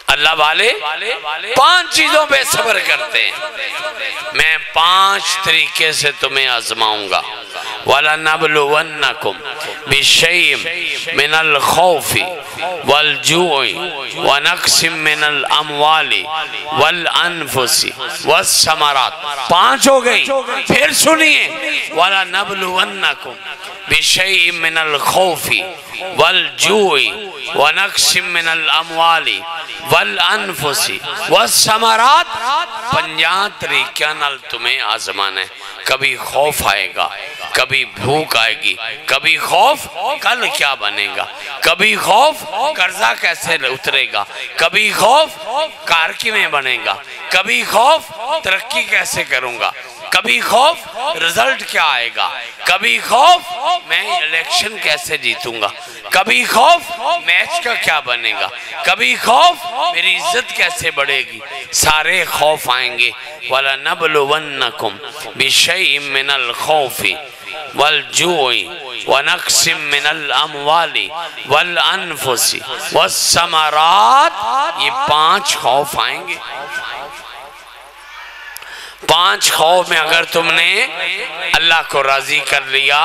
اللہ والے 5 چیزوں پہ صبر کرتے ہیں، میں 5 طریقے سے تمہیں آزماؤں گا۔ وَلَنَبْلُوَنَّكُمْ بِشَيْءٍ مِنَ الْخَوْفِ وَالْجُوعِ وَنَقْصٍ مِنَ الْأَمْوَالِ وَالْأَنفُسِ وَالثَّمَرَاتِ۔ 5 ہو گئی، پھر سنیے وَلَنَبْلُوَنَّكُمْ بِشَيْءٍ مِنَ الْخَوْفِ وَالْجُوعِ وَنَقْصٍ مِنَ الْأَمْوَالِ وَالْأَنفُسِ وَالثَّمَرَاتِ۔ 50 طریقہ نال تمہیں آزمانا ہے۔ کبھی خوف آئے گا، کبھی بھوک آئے گی، کبھی خوف کل کیا بنے گا، کبھی خوف قرضہ کیسے اترے گا، کبھی خوف کار کی میں بنے گا، کبھی خوف ترقی کیسے کروں گا، کبھی خوف رزلٹ کیا آئے گا، کبھی خوف میں الیکشن کیسے جیتوں گا، کبھی خوف میچ کا کیا بنے گا، کبھی خوف میری عزت کیسے بڑھے گی، سارے خوف آئیں گے۔ وَلَنَبْلُوَنَّكُمْ بِشَيْءٍ مِنَ الْخَوْفِ وَالْجُوعِ وَنَقْصٍ مِنَ الْأَمْوَالِ وَالْأَنفُسِ وَالثَّمَرَاتِ، یہ 5 خوف آئیں گے۔ 5 خوف میں اگر تم نے اللہ کو راضی کر لیا،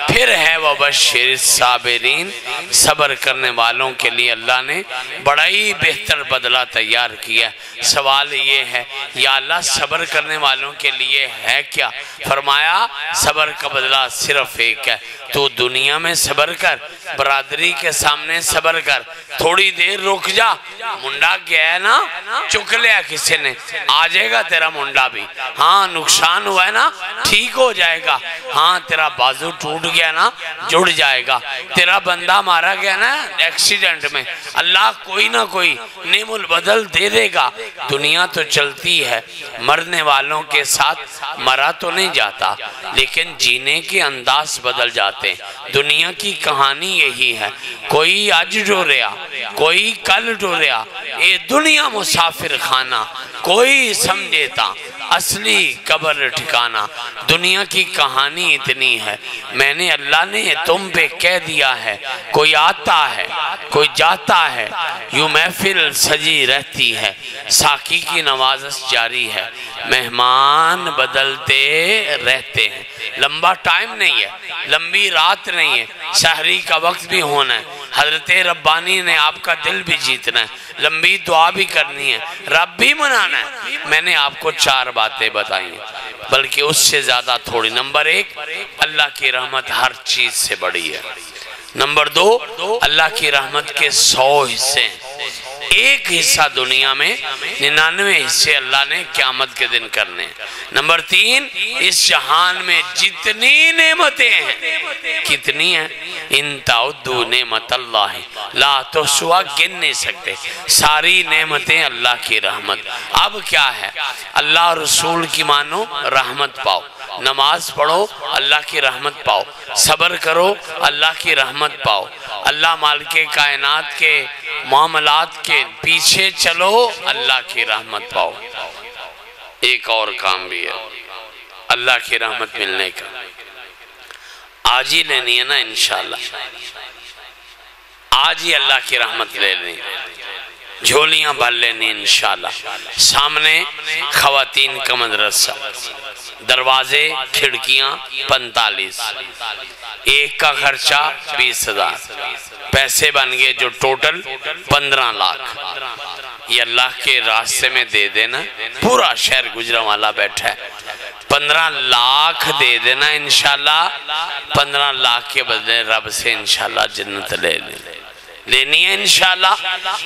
پھر ہے وَبَشِّرِ الصَّابِرِينَ، صبر کرنے والوں کے لیے اللہ نے بڑا ہی بہتر بدلہ تیار کیا۔ سوال یہ ہے یا اللہ صبر کرنے والوں کے لیے ہے کیا؟ فرمایا صبر کا بدلہ صرف ایک ہے، تو دنیا میں صبر کر، برادری کے سامنے صبر کر، تھوڑی دیر رک جا، منڈا گیا ہے نا چک لیا کسی نے، آ جائے گا تیرا منڈا بھی۔ بھی، ہاں نقصان ہوا ہے نا ٹھیک ہو جائے گا، ہاں تیرا بازو ٹوٹ گیا نا جڑ جائے گا، تیرا بندہ مارا گیا نا ایکسیڈنٹ میں، اللہ کوئی نہ کوئی نعم البدل دے دے گا۔ دنیا تو چلتی ہے، مرنے والوں کے ساتھ مرا تو نہیں جاتا لیکن جینے کے انداز بدل جاتے ہیں۔ دنیا کی کہانی یہی ہے، کوئی آج ڈو رہا کوئی کل ڈو رہا، اے دنیا مسافر خانہ کوئی سمجھتا اصلی قبر ٹھکانا۔ دنیا کی کہانی اتنی ہے، میں نے اللہ نے تم پہ کہہ دیا ہے، کوئی آتا ہے کوئی جاتا ہے، یوں محفل سجی رہتی ہے، ساقی کی نوازش جاری ہے، مہمان بدلتے رہتے ہیں۔ لمبا ٹائم نہیں ہے، لمبی رات نہیں ہے، سحری کا وقت بھی ہونا ہے، حضرت ربانی نے آپ کا دل بھی جیتنا ہے، لمبی دعا بھی کرنی ہے، رب بھی منانا ہے۔ میں نے آپ کو 4 باتیں بتائی ہیں بلکہ اس سے زیادہ تھوڑی۔ نمبر 1، اللہ کی رحمت ہر چیز سے بڑی ہے۔ نمبر 2، اللہ کی رحمت کے 100 حصے ہیں، ایک حصہ دنیا میں، 99 حصے اللہ نے قیامت کے دن کرنے ہیں۔ نمبر 3، اس جہان میں جتنی نعمتیں ہیں، کتنی ہیں؟ ان تعدوا نعمت اللہ لا تحصوها، گن نہیں سکتے، ساری نعمتیں اللہ کی رحمت۔ اب کیا ہے؟ اللہ رسول کی مانو رحمت پاؤ، نماز پڑھو اللہ کی رحمت پاؤ، صبر کرو اللہ کی رحمت پاؤ، اللہ مالک کائنات کے معاملات کے پیچھے چلو اللہ کی رحمت پاؤ۔ ایک اور کام بھی ہے اللہ کی رحمت ملنے کا، آج ہی لینی ہے نا انشاءاللہ، آج ہی اللہ کی رحمت لے لیں، جھولیاں بھر لینی انشاءاللہ۔ سامنے خواتین کا مدرسہ، دروازے کھڑکیاں 45، ایک کا خرچہ 20,000، پیسے بن گئے جو ٹوٹل 15 لاکھ۔ یہ اللہ کے راستے میں دے دینا، پورا شہر گجرانوالہ بیٹھا ہے، 15 لاکھ دے دینا انشاءاللہ، 15 لاکھ کے بدلے رب سے انشاءاللہ جنت لینی ہے انشاءاللہ۔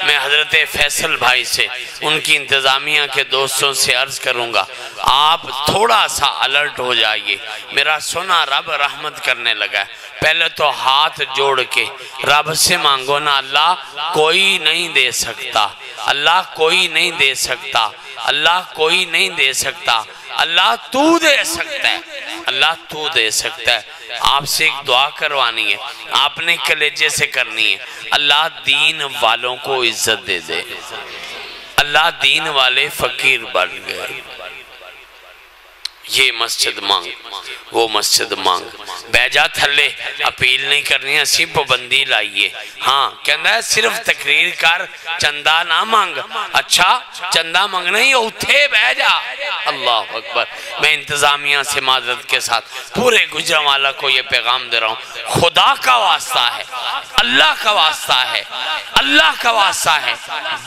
میں حضرت فیصل بھائی سے، ان کی انتظامیہ کے دوستوں سے عرض کروں گا، آپ تھوڑا سا الرٹ ہو جائیے، میرا سنا رب رحمت کرنے لگا ہے۔ پہلے تو ہاتھ جوڑ کے رب سے مانگو نا، اللہ کوئی نہیں دے سکتا، اللہ کوئی نہیں دے سکتا، اللہ کوئی نہیں دے سکتا، اللہ تو دے سکتا ہے، اللہ تو دے سکتا ہے۔ آپ سے ایک دعا کروانی ہے، آپ نے کلیجے سے کرنی ہے، اللہ دین والوں کو عزت دے دے۔ اللہ دین والے فقیر بن گئے، یہ مسجد مانگ وہ مسجد مانگ، بیجا تھلے اپیل نہیں کرنی ہے، اسی پابندی لائیے۔ ہاں کہنا ہے صرف تقریر کر، چندہ نہ مانگ، اچھا چندہ مانگنا ہی اتھے بیجا۔ اللہ اکبر۔ میں انتظامیہ سے معذرت کے ساتھ پورے گجرانوالہ کو یہ پیغام دے رہا ہوں، خدا کا واسطہ ہے، اللہ کا واسطہ ہے، اللہ کا واسطہ ہے،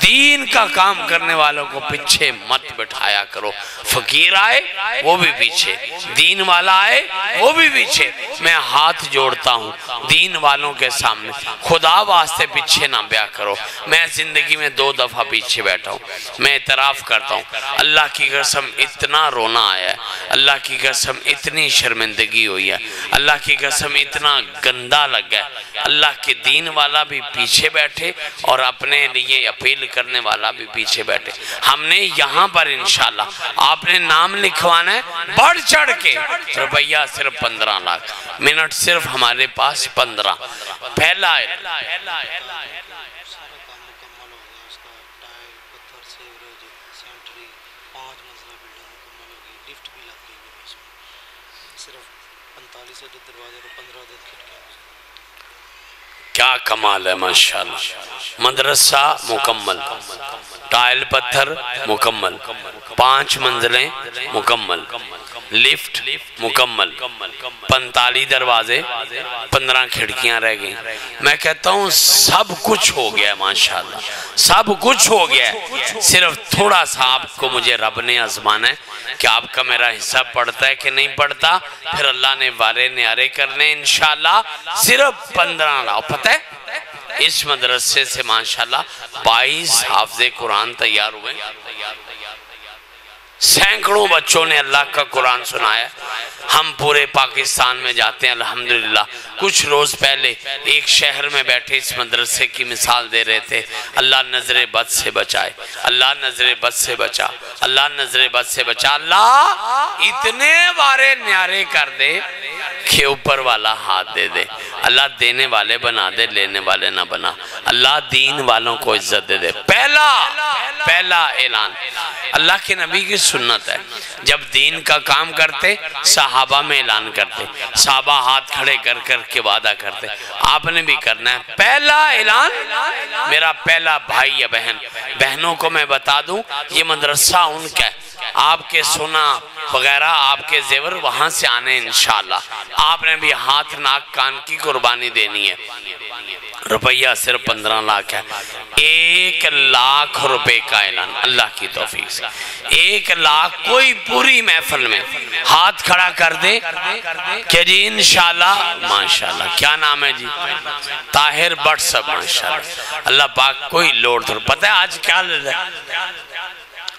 دین کا کام کرنے والوں کو پیچھے مت بٹھایا کرو۔ فقیر آئے وہ بھی پیچھے، دین والا آئے وہ بھی پیچھے۔ میں ہاتھ جوڑتا ہوں دین والوں کے سامنے، خدا واسطے پیچھے نہ بیا کرو۔ میں زندگی میں 2 دفعہ پیچھے بیٹھا ہوں، میں اعتراف کرتا ہوں، اللہ کی قسم اتنا رونا آیا ہے، اللہ کی قسم اتنی شرمندگی ہوئی ہے، اللہ کی قسم اتنا گندہ لگا ہے۔ اللہ کے دین والا بھی پیچھے بیٹھے اور اپنے لیے اپیل کرنے والا بھی پیچھے بیٹھے۔ ہم نے یہاں پر انشاءاللہ آپ نے نام لکھوانا ہے بڑھ چڑھ کے، روپیہ صرف 15 لاکھ، منٹ صرف ہمارے پاس 15۔ پہلا ہے کیا کمال ہے ماشاءاللہ، مدرسہ مکمل، ٹائل پتھر مکمل، 5 منزلیں مکمل، لفٹ مکمل، 45 دروازے، 15 کھڑکیاں رہ گئیں۔ میں کہتا ہوں سب کچھ ہو گیا ماشاءاللہ، سب کچھ ہو گیا ہے، صرف تھوڑا سا آپ کو مجھے رب نے آزمانا ہے کہ آپ کا میرا حصہ پڑتا ہے کہ نہیں پڑتا، پھر اللہ نے وارے نیارے کرنے انشاءاللہ۔ صرف 15 لاکھ، پتہ ہے اس مدرسے سے ماشاءاللہ 22 حافظ قرآن تیار ہوئے، سینکڑوں بچوں نے اللہ کا قرآن سنایا. ہم پورے پاکستان میں جاتے ہیں الحمدللہ. کچھ روز پہلے ایک شہر میں بیٹھے اس مدرسے کی مثال دے رہے تھے. اللہ نظر بد سے بچائے, اللہ نظر بد سے بچا, اللہ نظر بد سے بچا. اللہ اتنے بارے نیارے کر دے کہ اوپر والا ہاتھ دے دے. اللہ دینے والے بنا دے, لینے والے نہ بنا. اللہ دین والوں کو عزت دے دے. پہلا اعلان اللہ کے نبی کی سنت ہے. جب دین کا کام کرتے صحابہ میں اعلان کرتے, صحابہ ہاتھ کھڑے کر کر کے وعدہ کرتے. آپ نے بھی کرنا ہے. پہلا اعلان میرا پہلا بھائی یا بہن, بہنوں کو میں بتا دوں یہ مدرسہ ان کا ہے. آپ کے سونا وغیرہ آپ کے زیور وہاں سے آنے انشاءاللہ. آپ نے بھی ہاتھ ناک کان کی قربانی دینی ہے. روپیہ صرف 15 لاکھ ہے. 1 لاکھ روپے کا اعلان اللہ کی توفیق سے. 1 لاکھ کوئی پوری محفل میں ہاتھ کھڑا کر دے کہ جی انشاءاللہ. ماشاءاللہ کیا نام ہے جی؟ طاہر بٹ صاحب. ماشاءاللہ اللہ پاک کوئی لوڑ تھوڑ. پتہ ہے آج کیا لے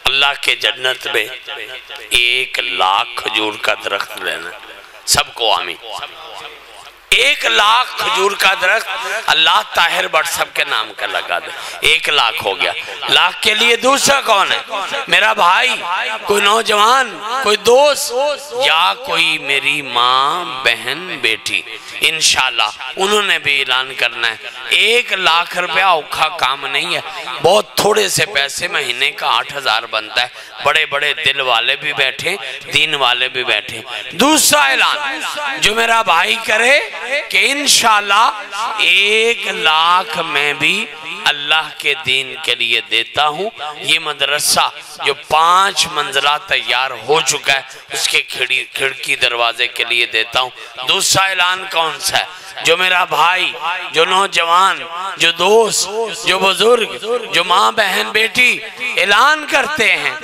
اللہ کے جنت میں 1 لاکھ کھجور کا درخت لینا. سب کو آمین. 1 لاکھ کھجور کا درخت اللہ طاہر بٹ صاحب کے نام کا لگا دے. 1 لاکھ ہو گیا. لاکھ کے لیے دوسرا کون ہے؟ میرا بھائی, کوئی نوجوان, کوئی دوست, یا کوئی میری ماں بہن بیٹی. انشاءاللہ انہوں نے بھی اعلان کرنا ہے. 1 لاکھ روپیہ اوکھا کام نہیں ہے. بہت تھوڑے سے پیسے مہینے کا 8000 بنتا ہے. بڑے بڑے دل والے بھی بیٹھے, دین والے بھی بیٹھے. دوسرا اعلان جو میرا بھائی کرے کہ انشاءاللہ 1 لاکھ میں بھی اللہ کے دین کے لیے دیتا ہوں. یہ مدرسہ جو 5 منزلہ تیار ہو چکا ہے اس کے کھڑکی دروازے کے لیے دیتا ہوں. دوسرا اعلان کون سا ہے؟ جو میرا بھائی, جو نوجوان, جو دوست, جو بزرگ, جو ماں بہن بیٹی اعلان کرتے ہیں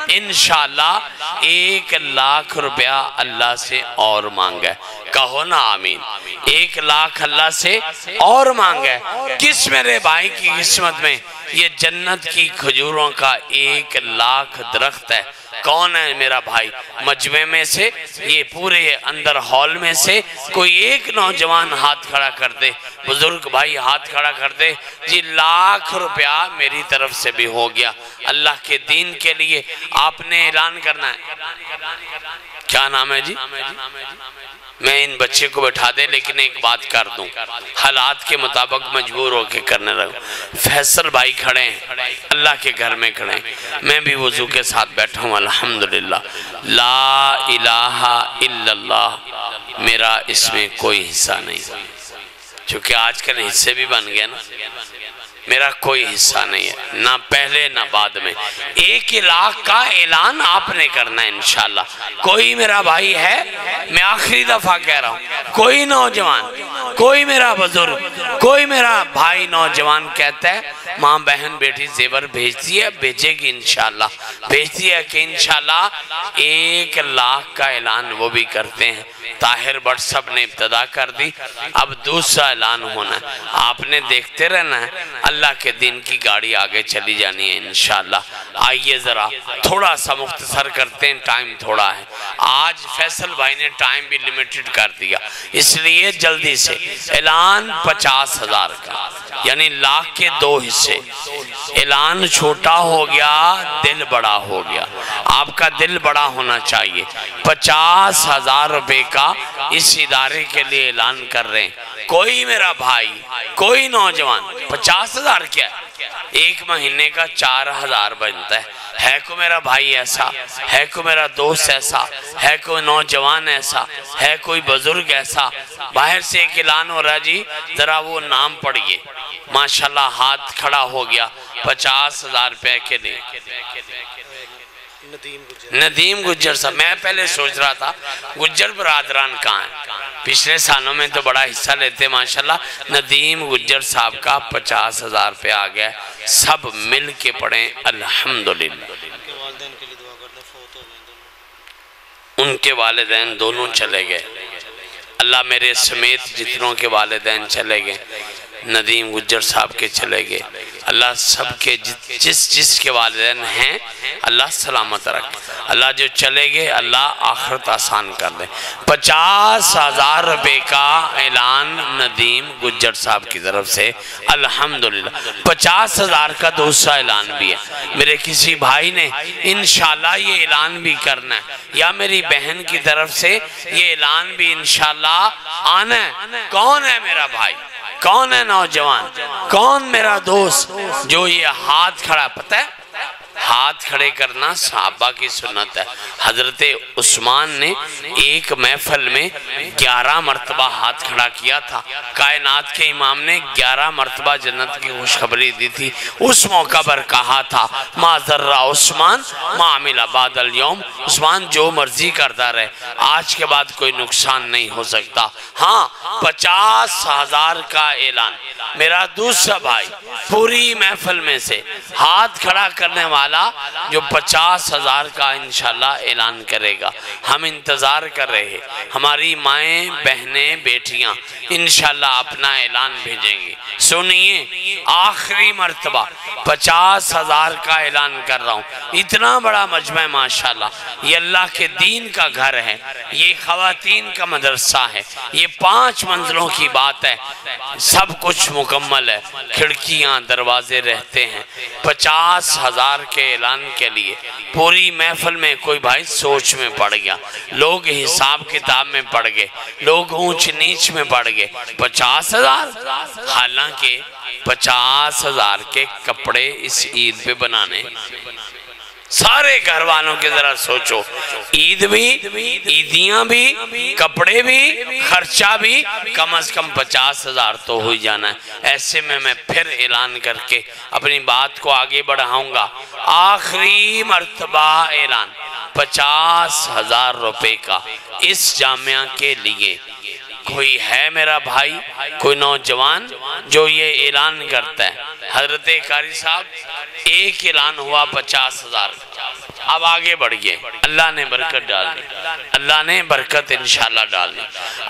انشاءاللہ 1 لاکھ روپیہ اللہ سے اور مانگا ہے. کہو نا آمین. 1 لاکھ اللہ سے اور مانگا ہے. کس میرے بھائی کی قسمت میں یہ جنت کی کھجوروں کا 1 لاکھ درخت ہے؟ کون ہے میرا بھائی؟ مجمع میں سے, یہ پورے اندر ہال میں سے کوئی ایک نوجوان ہاتھ کھڑا کر دے, بزرگ بھائی ہاتھ کھڑا کر دے. جی 1 لاکھ روپیہ میری طرف سے بھی ہو گیا. اللہ کے دین کے لیے آپ نے اعلان کرنا ہے. کیا نام ہے جی؟ میں ان بچے کو بٹھا دے لیکن ایک بات کر دوں, حالات کے مطابق مجبور ہو کے کرنے لگوں. فیصل بھائی کھڑے ہیں, اللہ کے گھر میں کھڑے ہیں, میں بھی وضو کے ساتھ بیٹھا ہوں الحمدللہ. لا الہ الا اللہ میرا اس میں کوئی حصہ نہیں, چونکہ آج کل حصے بھی بن گئے نا. میرا کوئی حصہ نہیں ہے, نہ پہلے نہ بعد میں. 1 لاکھ کا اعلان آپ نے کرنا ہے انشاءاللہ. کوئی میرا بھائی ہے, میں آخری دفعہ کہہ رہا ہوں, کوئی نوجوان, کوئی میرا بزرگ, کوئی میرا بھائی نوجوان کہتا ہے ماں بہن بیٹی زیور بھیجتی ہے, بھیجے گی انشاءاللہ, بھیجتی ہے کہ انشاءاللہ 1 لاکھ کا اعلان وہ بھی کرتے ہیں. طاہر بٹ صاحب نے ابتدا کر دی, اب دوسرا اعلان ہونا ہے. آپ نے دیکھتے رہنا ہے, اللہ کے دین کی گاڑی آگے چلی جانی ہے انشاءاللہ. آئیے ذرا تھوڑا سا مختصر کرتے ہیں, ٹائم تھوڑا ہے. آج فیصل بھائی نے ٹائم بھی لیمیٹڈ کر دیا, اس لیے جلدی سے اعلان 50,000 کا, یعنی لاکھ کے 2 حصے. اعلان چھوٹا ہو گیا, دل بڑا ہو گیا. آپ کا دل بڑا ہونا چاہیے. 50,000 روپے کا اس ادارے کے لیے اعلان کر رہے ہیں. کوئی میرا بھائی, کوئی نوجوان, 50,000 کیا ہے؟ 1 مہینے کا 4,000 بنتا ہے. ہے کوئی میرا بھائی ایسا, ہے کوئی میرا دوست ایسا, ہے کوئی نوجوان ایسا, ہے کوئی بزرگ ایسا؟ باہر سے ایک اعلان ہو رہا جی, ذرا وہ نام پڑھئے. ماشاءاللہ ہاتھ کھڑا ہو گیا 50,000 روپے کے لیے. ندیم گجر صاحب. میں پہلے سوچ رہا تھا گجر برادران کہاں ہیں, پچھلے سالوں میں تو بڑا حصہ لیتے ماشاءاللہ. ندیم گجر صاحب کا 50,000 روپے آ گیا. سب مل کے پڑھیں الحمدللہ. ان کے والدین دونوں چلے گئے. اللہ میرے سمیت جتنوں کے والدین چلے گئے, ندیم گجر صاحب کے چلے گئے. اللہ سب کے جس کے والدین ہیں اللہ سلامت رکھ. اللہ جو چلے گئے اللہ آخرت آسان کر دے۔ 50,000 روپے کا اعلان ندیم گجر صاحب کی طرف سے الحمدللہ۔ 50,000 کا دوسرا اعلان بھی ہے، میرے کسی بھائی نے انشاءاللہ یہ اعلان بھی کرنا ہے، یا میری بہن کی طرف سے یہ اعلان بھی انشاءاللہ آنا ہے۔ کون ہے میرا بھائی، کون ہے نوجوان، کون میرا دوست جو یہ ہاتھ کھڑا، پتہ ہے ہاتھ کھڑے کرنا صحابہ کی سنت ہے۔ حضرت عثمان نے ایک محفل میں 11 مرتبہ ہاتھ کھڑا کیا تھا، کائنات کے امام نے 11 مرتبہ جنت کی خوشخبری دی تھی۔ اس موقع پر کہا تھا ما ذرہ عثمان ما عمل بعد اليوم، عثمان جو مرضی کرتا رہے، آج کے بعد کوئی نقصان نہیں ہو سکتا۔ ہاں 50,000 کا اعلان، میرا دوسرا بھائی پوری محفل میں سے ہاتھ کھڑا کرنے والا جو 50,000 کا انشاءاللہ اعلان کرے گا، ہم انتظار کر رہے ہیں، ہماری مائیں بہنیں بیٹیاں انشاءاللہ اپنا اعلان بھیجیں گے۔ سنیے آخری مرتبہ 50,000 کا اعلان کر رہا ہوں، اتنا بڑا مجمع ماشاءاللہ، یہ اللہ کے دین کا گھر ہے، یہ خواتین کا مدرسہ ہے، یہ 5 منزلوں کی بات ہے، سب کچھ مکمل ہے، کھڑکیاں دروازے رہتے ہیں۔ 50,000 کے اعلان کے لیے پوری محفل میں کوئی بھائی سوچ میں پڑ گیا، لوگ حساب کتاب میں پڑ گئے، لوگ اونچ نیچ میں پڑ گئے۔ 50,000، حالانکہ 50,000 کے کپڑے اس عید پہ بنانے، سارے گھر والوں کے ذرا سوچو، عید بھی، عیدیاں بھی، کپڑے بھی، خرچہ بھی، کم از کم 50,000 تو ہو جانا ہے۔ ایسے میں پھر اعلان کر کے اپنی بات کو آگے بڑھاؤں گا۔ آخری مرتبہ اعلان 50,000 روپے کا اس جامعہ کے لیے، کوئی ہے میرا بھائی، کوئی نوجوان جو یہ اعلان کرتا ہے؟ حضرت قاری صاحب ایک اعلان ہوا 50,000، اب آگے بڑھئے، اللہ نے برکت ڈالنی، اللہ نے برکت انشاءاللہ ڈالنی،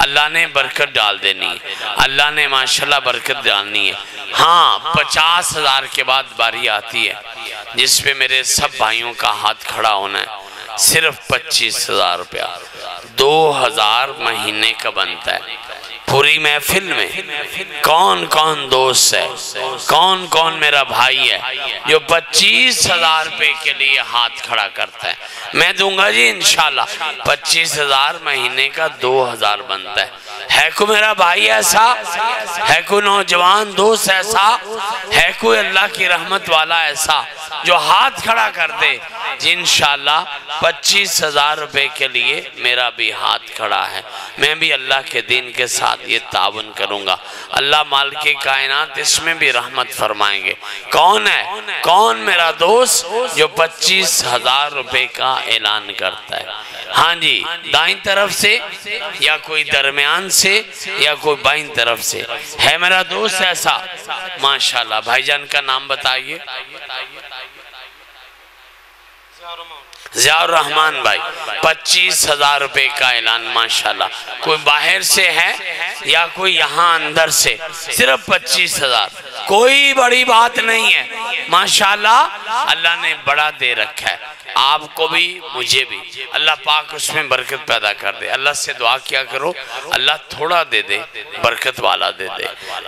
اللہ نے برکت ڈال دینی، اللہ نے ماشاءاللہ برکت ڈالنی ہے۔ ہاں 50,000 کے بعد باری آتی ہے جس پہ میرے سب بھائیوں کا ہاتھ کھڑا ہونا ہے، صرف 25,000 روپیہ، 2,000 مہینے کا بنتا ہے۔ پوری محفل میں کون کون دوست ہے، کون کون میرا بھائی ہے جو 25,000 روپے کے لیے ہاتھ کھڑا کرتا ہے؟ میں دوں گا جی انشاءاللہ۔ 25,000 مہینے کا 2,000 بنتا ہے کوئی میرا بھائی ایسا، ہے کوئی نوجوان دوست ایسا، ہے کوئی اللہ کی رحمت والا ایسا جو ہاتھ کھڑا کر دے؟ جی انشاءاللہ 25,000 روپے کے لیے میرا بھی ہاتھ کھڑا ہے، میں بھی اللہ کے دین کے ساتھ یہ تعاون کروں گا، اللہ مالک کائنات اس میں بھی رحمت فرمائیں گے۔ کون ہے، کون میرا دوست جو 25,000 روپے کا اعلان کرتا ہے؟ ہاں جی، دائیں طرف سے یا کوئی درمیان سے یا کوئی بائیں طرف سے ہے میرا دوست ایسا؟ ماشاءاللہ بھائی جان کا نام بتائیے۔ ضیاء الرحمن بھائی، 25,000 روپے کا اعلان ماشاءاللہ، کوئی باہر سے ہے یا کوئی یہاں اندر سے، صرف 25,000، کوئی بڑی بات نہیں ہے ماشاءاللہ، اللہ نے بڑا دے رکھا ہے، آپ کو بھی مجھے بھی، اللہ پاک اس میں برکت پیدا کر دے۔ اللہ سے دعا کیا کرو اللہ تھوڑا دے دے، برکت والا دے دے،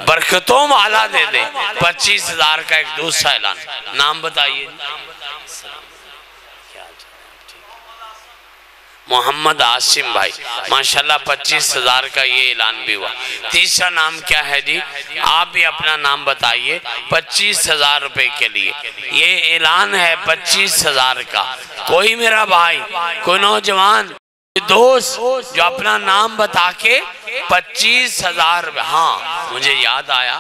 برکتوں والا دے دے۔ 25,000 کا ایک دوسرا اعلان، نام بتائیے۔ محمد عاصم بھائی ماشاءاللہ 25,000 کا یہ اعلان بھی ہوا۔ تیسرا نام کیا ہے جی؟ آپ بھی اپنا نام بتائیے۔ 25,000 روپے کے لیے یہ اعلان ہے 25,000 کا۔ کوئی میرا بھائی، کوئی نوجوان دوست جو اپنا نام بتا کے 25,000 روپے، ہاں مجھے یاد آیا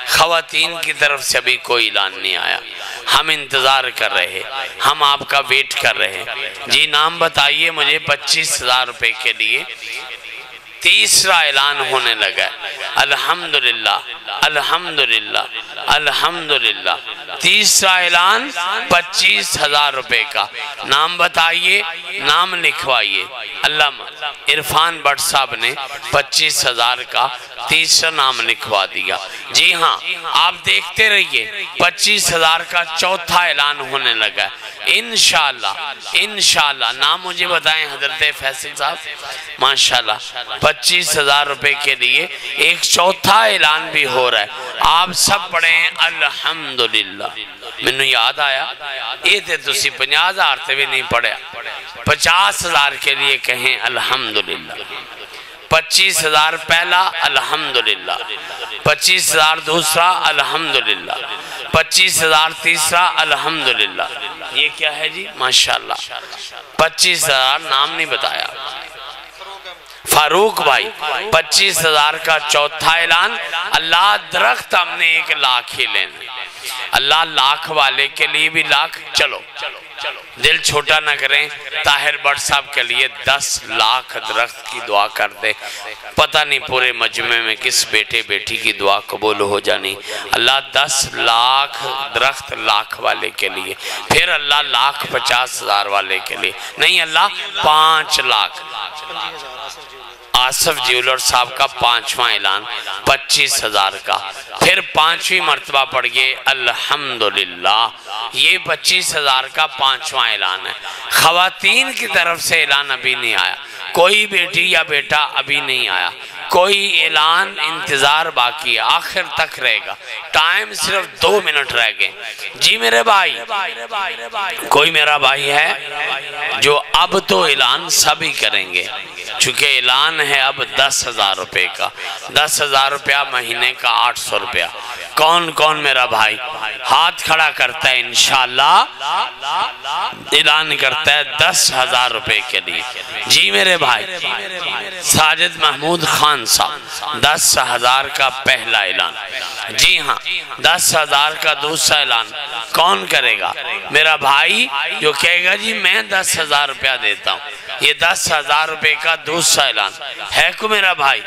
خواتین کی طرف سے ابھی کوئی اعلان نہیں آیا، ہم انتظار کر رہے، ہم آپ کا ویٹ کر رہے۔ جی نام بتائیے مجھے 25,000 روپے کے لیے۔ تیسرا اعلان ہونے لگا، الحمدللہ الحمدللہ الحمدللہ۔ تیسرا اعلان 25,000 روپے کا، نام بتائیے، نام لکھوائیے۔ علامہ عرفان بٹ صاحب نے 25,000 کا تیسرا نام لکھوا دیا۔ جی ہاں آپ دیکھتے رہیے 25,000 کا چوتھا اعلان ہونے لگا ہے انشاءاللہ انشاءاللہ۔ نام مجھے بتائیں حضرت فیصل صاحب۔ ماشاءاللہ 25,000 روپے کے لیے ایک چوتھا اعلان بھی ہو رہا ہے۔ آپ سب پڑھیں الحمدللہ۔ میں یاد آیا یہ تھے تسی 50,000 تے بھی نہیں پڑھیا، 50,000 کے لیے کہیں الحمدللہ۔ 25,000 پہلا الحمدللہ، 25,000 دوسرا الحمدللہ، 25,000 تیسرا الحمدللہ۔ یہ کیا ہے جی؟ ماشاءاللہ 25,000 نام نہیں بتایا۔ فاروق بھائی 25,000 کا چوتھا اعلان۔ اللہ درخت ہم نے 1 لاکھ ہی لینا، اللہ لاکھ والے کے لیے بھی لاکھ۔ چلو دل چھوٹا نہ کریں، طاہر بٹ صاحب کے لیے 10 لاکھ درخت کی دعا کر دے۔ پتہ نہیں پورے مجمع میں کس بیٹے بیٹی کی دعا قبول ہو جانی۔ اللہ 10 لاکھ درخت لاکھ والے کے لیے، پھر اللہ 1,50,000 والے کے لیے، نہیں اللہ 5 لاکھ۔ آصف جیولر صاحب کا 5واں اعلان 25,000 کا، پھر 5ویں مرتبہ پڑھئے الحمدللہ۔ یہ 25,000 کا 5واں اعلان ہے۔ خواتین کی طرف سے اعلان ابھی نہیں آیا، کوئی بیٹی یا بیٹا ابھی نہیں آیا، کوئی اعلان انتظار باقی ہے، آخر تک رہے گا، ٹائم صرف 2 منٹ رہ گئے۔ جی میرے بھائی، کوئی میرا بھائی ہے جو اب تو اعلان سبھی کریں گے، چونکہ اعلان ہے اب 10,000 روپے کا، 10,000 روپیہ مہینے کا 800 روپیہ۔ کون کون میرا بھائی ہاتھ کھڑا کرتا ہے انشاءاللہ اعلان کرتا ہے 10,000 روپے کے لیے؟ جی میرے بھائی ساجد محمود خان صاحب 10,000 کا پہلا اعلان۔ جی ہاں 10,000 کا دوسرا اعلان کون کرے گا؟ میرا بھائی جو کہے گا جی میں 10,000 روپیہ دیتا ہوں۔ یہ 10,000 روپے کا دوسرا اعلان ہے۔ کو میرا بھائی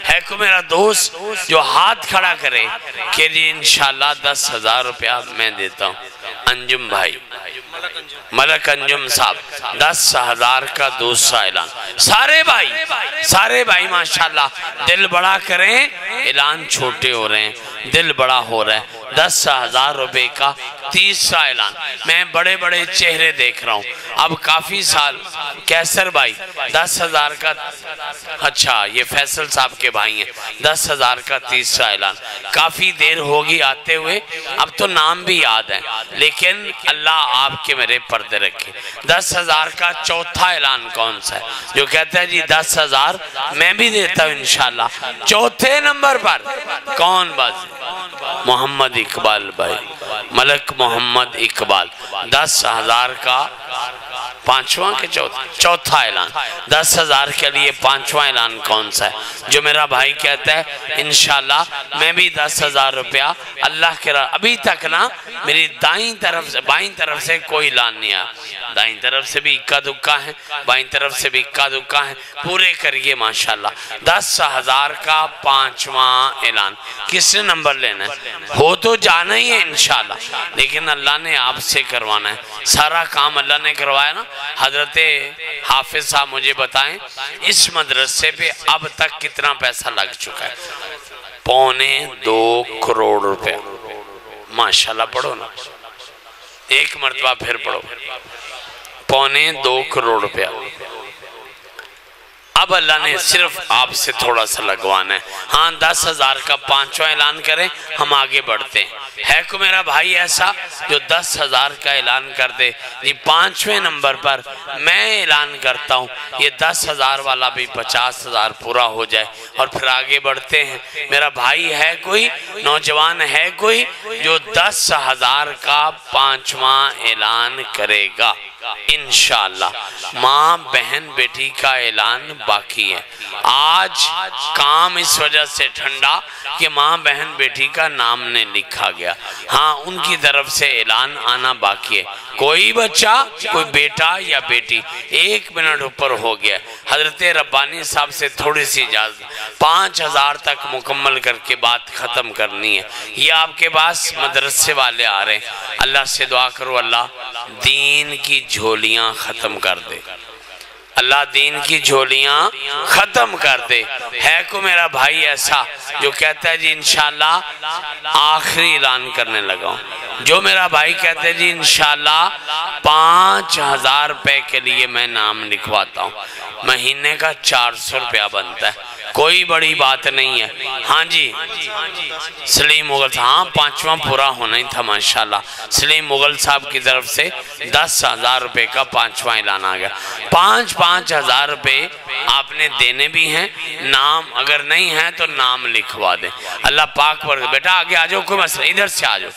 ہے، کو میرا دوست جو ہاتھ کھڑا کرے کہ جی انشاءاللہ 10,000 روپیہ میں دیتا ہوں؟ انجم بھائی، ملک انجم صاحب 10,000 کا دوسرا اعلان۔ سارے بھائی ماشاءاللہ دل بڑا کریں، اعلان چھوٹے ہو رہے ہیں، دل بڑا ہو رہا ہے۔ 10,000 روپے کا تیسرا اعلان۔ میں بڑے بڑے چہرے دیکھ رہا ہوں، اب کافی سال کیسر بھائی 10,000 کا، اچھا یہ فیصل صاحب کے بھائی ہیں، 10,000 کا تیسرا اعلان۔ کافی دیر ہوگی آتے ہوئے، اب تو نام بھی یاد ہے، لیکن اللہ آپ کے میرے پردے رکھے۔ 10,000 کا چوتھا اعلان کون سا ہے جو کہتا ہے جی 10,000 میں بھی دیتا ہوں انشاءاللہ؟ چوتھے نمبر پر کون باز؟ محمد اقبال بھائی، ملک محمد اقبال 10,000 کا 5واں کے چوتھا اعلان۔ 10,000 کے لیے 5واں اعلان کون سا ہے جو میرا بھائی کہتا ہے انشاءاللہ میں بھی 10,000 روپیہ اللہ کے راہ؟ ابھی تک نا میری دائیں طرف سے کوئی اعلان نہیں آیا، دائیں طرف سے بھی اکا دکا ہے، بائیں طرف سے بھی اکا دکا ہے، پورے کریے ماشاءاللہ۔ 10,000 کا 5واں اعلان۔ کس نے نمبر لینا ہے؟ ہو تو جانا ہی ہے انشاءاللہ، لیکن اللہ نے آپ سے کروانا ہے، سارا کام اللہ نے کروایا نا۔ حضرت حافظ صاحب مجھے بتائیں اس مدرسے پہ اب تک کتنا پیسہ لگ چکا ہے؟ 2.25 کروڑ روپے۔ ماشاءاللہ پڑھو نا، ایک مرتبہ پھر پڑھو، 2.25 کروڑ روپے۔ اب اللہ نے صرف آپ سے تھوڑا سا لگوانا ہے۔ ہاں 10,000 کا 5واں اعلان کریں، ہم آگے بڑھتے ہیں۔ ہے کو میرا بھائی ایسا جو 10,000 کا اعلان کر دے جی 5ویں نمبر پر میں اعلان کرتا ہوں، یہ 10,000 والا بھی 50,000 پورا ہو جائے اور پھر آگے بڑھتے ہیں۔ میرا بھائی ہے کوئی نوجوان ہے کوئی جو 10,000 کا 5واں اعلان کرے گا؟ انشاءاللہ ماں بہن بیٹی کا اعلان باقی ہے۔ آج کام اس وجہ سے ٹھنڈا کہ ماں بہن بیٹی کا نام نے لکھا گیا، ہاں ان کی طرف سے اعلان آنا باقی ہے۔ کوئی بچہ کوئی بیٹا یا بیٹی 1 منٹ اوپر ہو گیا، حضرت ربانی صاحب سے تھوڑی سی اجازت، 5,000 تک مکمل کر کے بات ختم کرنی ہے۔ یہ آپ کے پاس مدرسے والے آ رہے ہیں، اللہ سے دعا کرو اللہ دین کی جھولیاں ختم کر دے، اللہ دین کی جھولیاں ختم کر دے۔ ہے کو میرا بھائی ایسا جو کہتا ہے جی انشاءاللہ آخری اعلان کرنے لگا ہوں، جو میرا بھائی کہتا ہے جی انشاءاللہ 5000 روپے کے لیے میں نام لکھواتا ہوں، مہینے کا 400 روپیہ بنتا ہے، کوئی بڑی بات نہیں ہے۔ ہاں جی سلیم مغل صاحب، ہاں 5واں پورا ہونا ہی تھا ماشاءاللہ۔ سلیم مغل صاحب کی طرف سے 10,000 روپے کا 5واں اعلان آ گیا۔ 5,000 روپے آپ نے دینے بھی ہیں، نام اگر نہیں ہے تو نام لکھوا دیں۔ اللہ پاک پر بیٹا آگے آ جاؤ، کوئی مسئلہ ادھر سے آ جاؤ،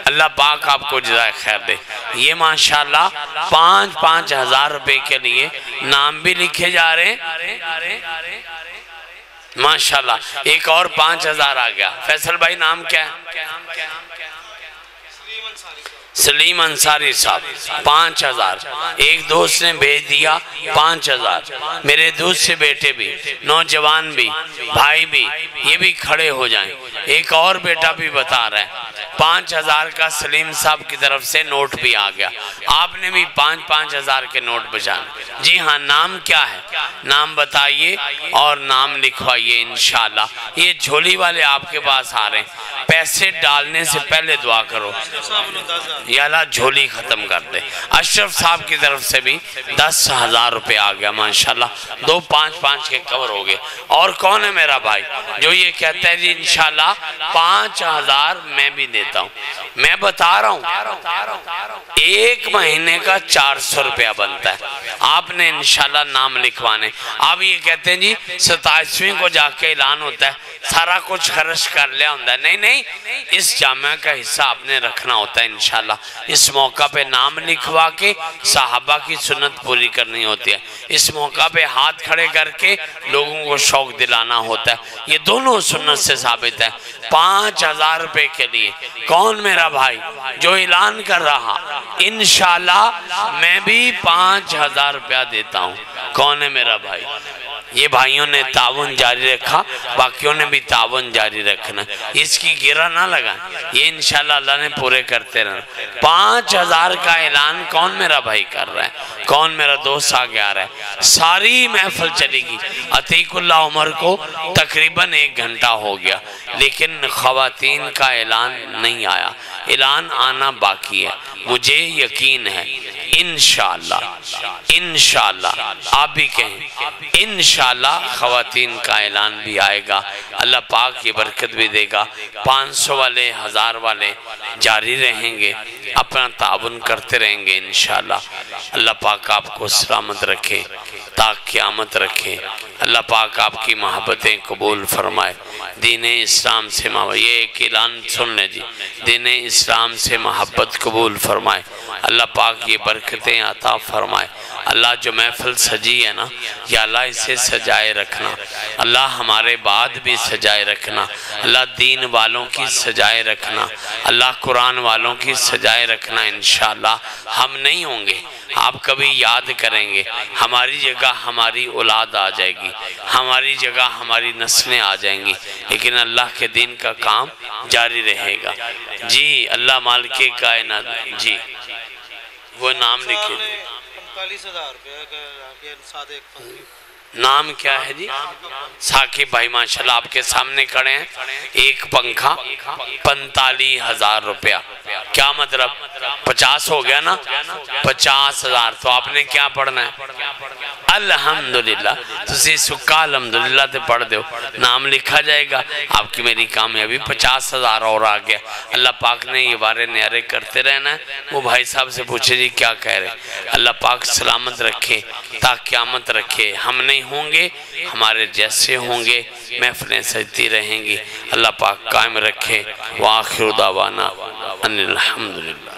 اللہ پاک آپ کو جزائے خیر دے۔ یہ ماشاءاللہ 5,000 روپے کے لیے نام بھی لکھے جا رہے ہیں ماشاءاللہ۔ ایک اور 5,000 آ گیا۔ فیصل بھائی نام کیا ہے؟ سلیم انصاری صاحب 5,000۔ ایک دوست نے بھیج دیا 5,000۔ میرے دوسرے بیٹے بھی، نوجوان بھی، بھائی بھی، یہ بھی کھڑے ہو جائیں۔ ایک اور بیٹا بھی بتا رہا ہے 5,000 کا سلیم صاحب کی طرف سے نوٹ بھی آ گیا۔ آپ نے بھی 5,000 کے نوٹ بچانے۔ جی ہاں نام کیا ہے؟ نام بتائیے اور نام لکھوائیے انشاءاللہ۔ یہ جھولی والے آپ کے پاس آ رہے ہیں، پیسے ڈالنے سے پہلے دعا کرو یا اللہ جھولی ختم کر دے۔ اشرف صاحب کی طرف سے بھی 10,000 روپے آ گیا ماشاءاللہ، 2 5 کے کور ہو گئے۔ اور کون ہے میرا بھائی جو یہ کہتا ہے جی انشاءاللہ 5,000 میں بھی دیتا ہوں؟ میں بتا رہا ہوں ایک مہینے کا 400 روپیہ بنتا ہے، آپ نے انشاءاللہ نام لکھوانے۔ آپ یہ کہتے ہیں جی 27ویں کو جا کے اعلان ہوتا ہے، سارا کچھ خرچ کر لیا ہوتا ہے۔ نہیں، اس جامعہ کا حصہ آپ نے رکھنا ہوتا ہے انشاءاللہ۔ اس موقع پہ نام لکھوا کے صحابہ کی سنت پوری کرنی ہوتی ہے، اس موقع پہ ہاتھ کھڑے کر کے لوگوں کو شوق دلانا ہوتا ہے، یہ دونوں سنت سے ثابت ہے۔ 5,000 روپے کے لیے کون میرا بھائی جو اعلان کر رہا انشاءاللہ میں بھی 5,000 روپیہ دیتا ہوں؟ کون ہے میرا بھائی؟ یہ بھائیوں نے تعاون جاری رکھا، باقیوں نے بھی تعاون جاری رکھنا، اس کی گرہ نہ لگائیں، یہ انشاءاللہ اللہ نے پورے کرتے رہنا۔ 5,000 کا اعلان کون میرا بھائی کر رہا ہے؟ کون میرا دوست آگے آ رہا ہے؟ ساری محفل چلے گی۔ عتیق اللہ عمر کو تقریباً 1 گھنٹہ ہو گیا، لیکن خواتین کا اعلان نہیں آیا، اعلان آنا باقی ہے، مجھے یقین ہے انشاءاللہ آپ بھی کہیں انشاءاللہ خواتین کا اعلان بھی آئے گا، اللہ پاک یہ برکت بھی دے گا۔ 500 والے 1000 والے جاری رہیں گے، اپنا تعاون کرتے رہیں گے انشاءاللہ۔ اللہ پاک آپ کو سلامت رکھے تا قیامت رکھے، اللہ پاک آپ کی محبتیں قبول فرمائے، دین اسلام سے یہ ایک اعلان سن لیں جی، دین اسلام سے محبت قبول فرمائے، اللہ پاک یہ برکتیں عطا فرمائے۔ اللہ جو محفل سجی ہے نا یا اللہ اسے سجائے رکھنا، اللہ ہمارے بعد بھی سجائے رکھنا، اللہ دین والوں کی سجائے رکھنا، اللہ قرآن والوں کی سجائے رکھنا انشاءاللہ۔ ہم نہیں ہوں گے، آپ کبھی یاد کریں گے، ہماری جگہ ہماری اولاد آ جائے گی، ہماری جگہ ہماری نسلیں آ جائیں گی، لیکن اللہ کے دین کا کام جاری رہے گا۔ جی اللہ مالک کائنات، جی وہ نام لکھے۔ 45,000 روپے نام کیا ہے جی؟ ثاقب بھائی ماشاءاللہ آپ کے سامنے کھڑے ہیں۔ ایک پنکھا 45,000 روپیہ، کیا مطلب 50 ہو گیا نا؟ 50,000 تو آپ نے کیا پڑھنا ہے؟ الحمدللہ تسی سکا الحمدللہ تے پڑھ دیو، نام لکھا جائے گا، آپ کی میری کامیابی 50,000 اور آ گیا۔ اللہ پاک نے یہ بارے نیارے کرتے رہنا ہے۔ وہ بھائی صاحب سے پوچھے جی کیا کہہ رہے؟ اللہ پاک سلامت رکھے تا قیامت رکھے، ہم نہیں ہوں گے، ہمارے جیسے ہوں گے، محفلیں سجتی رہیں گی، اللہ پاک قائم رکھے۔ وآخر دعوانا ان الحمدللہ۔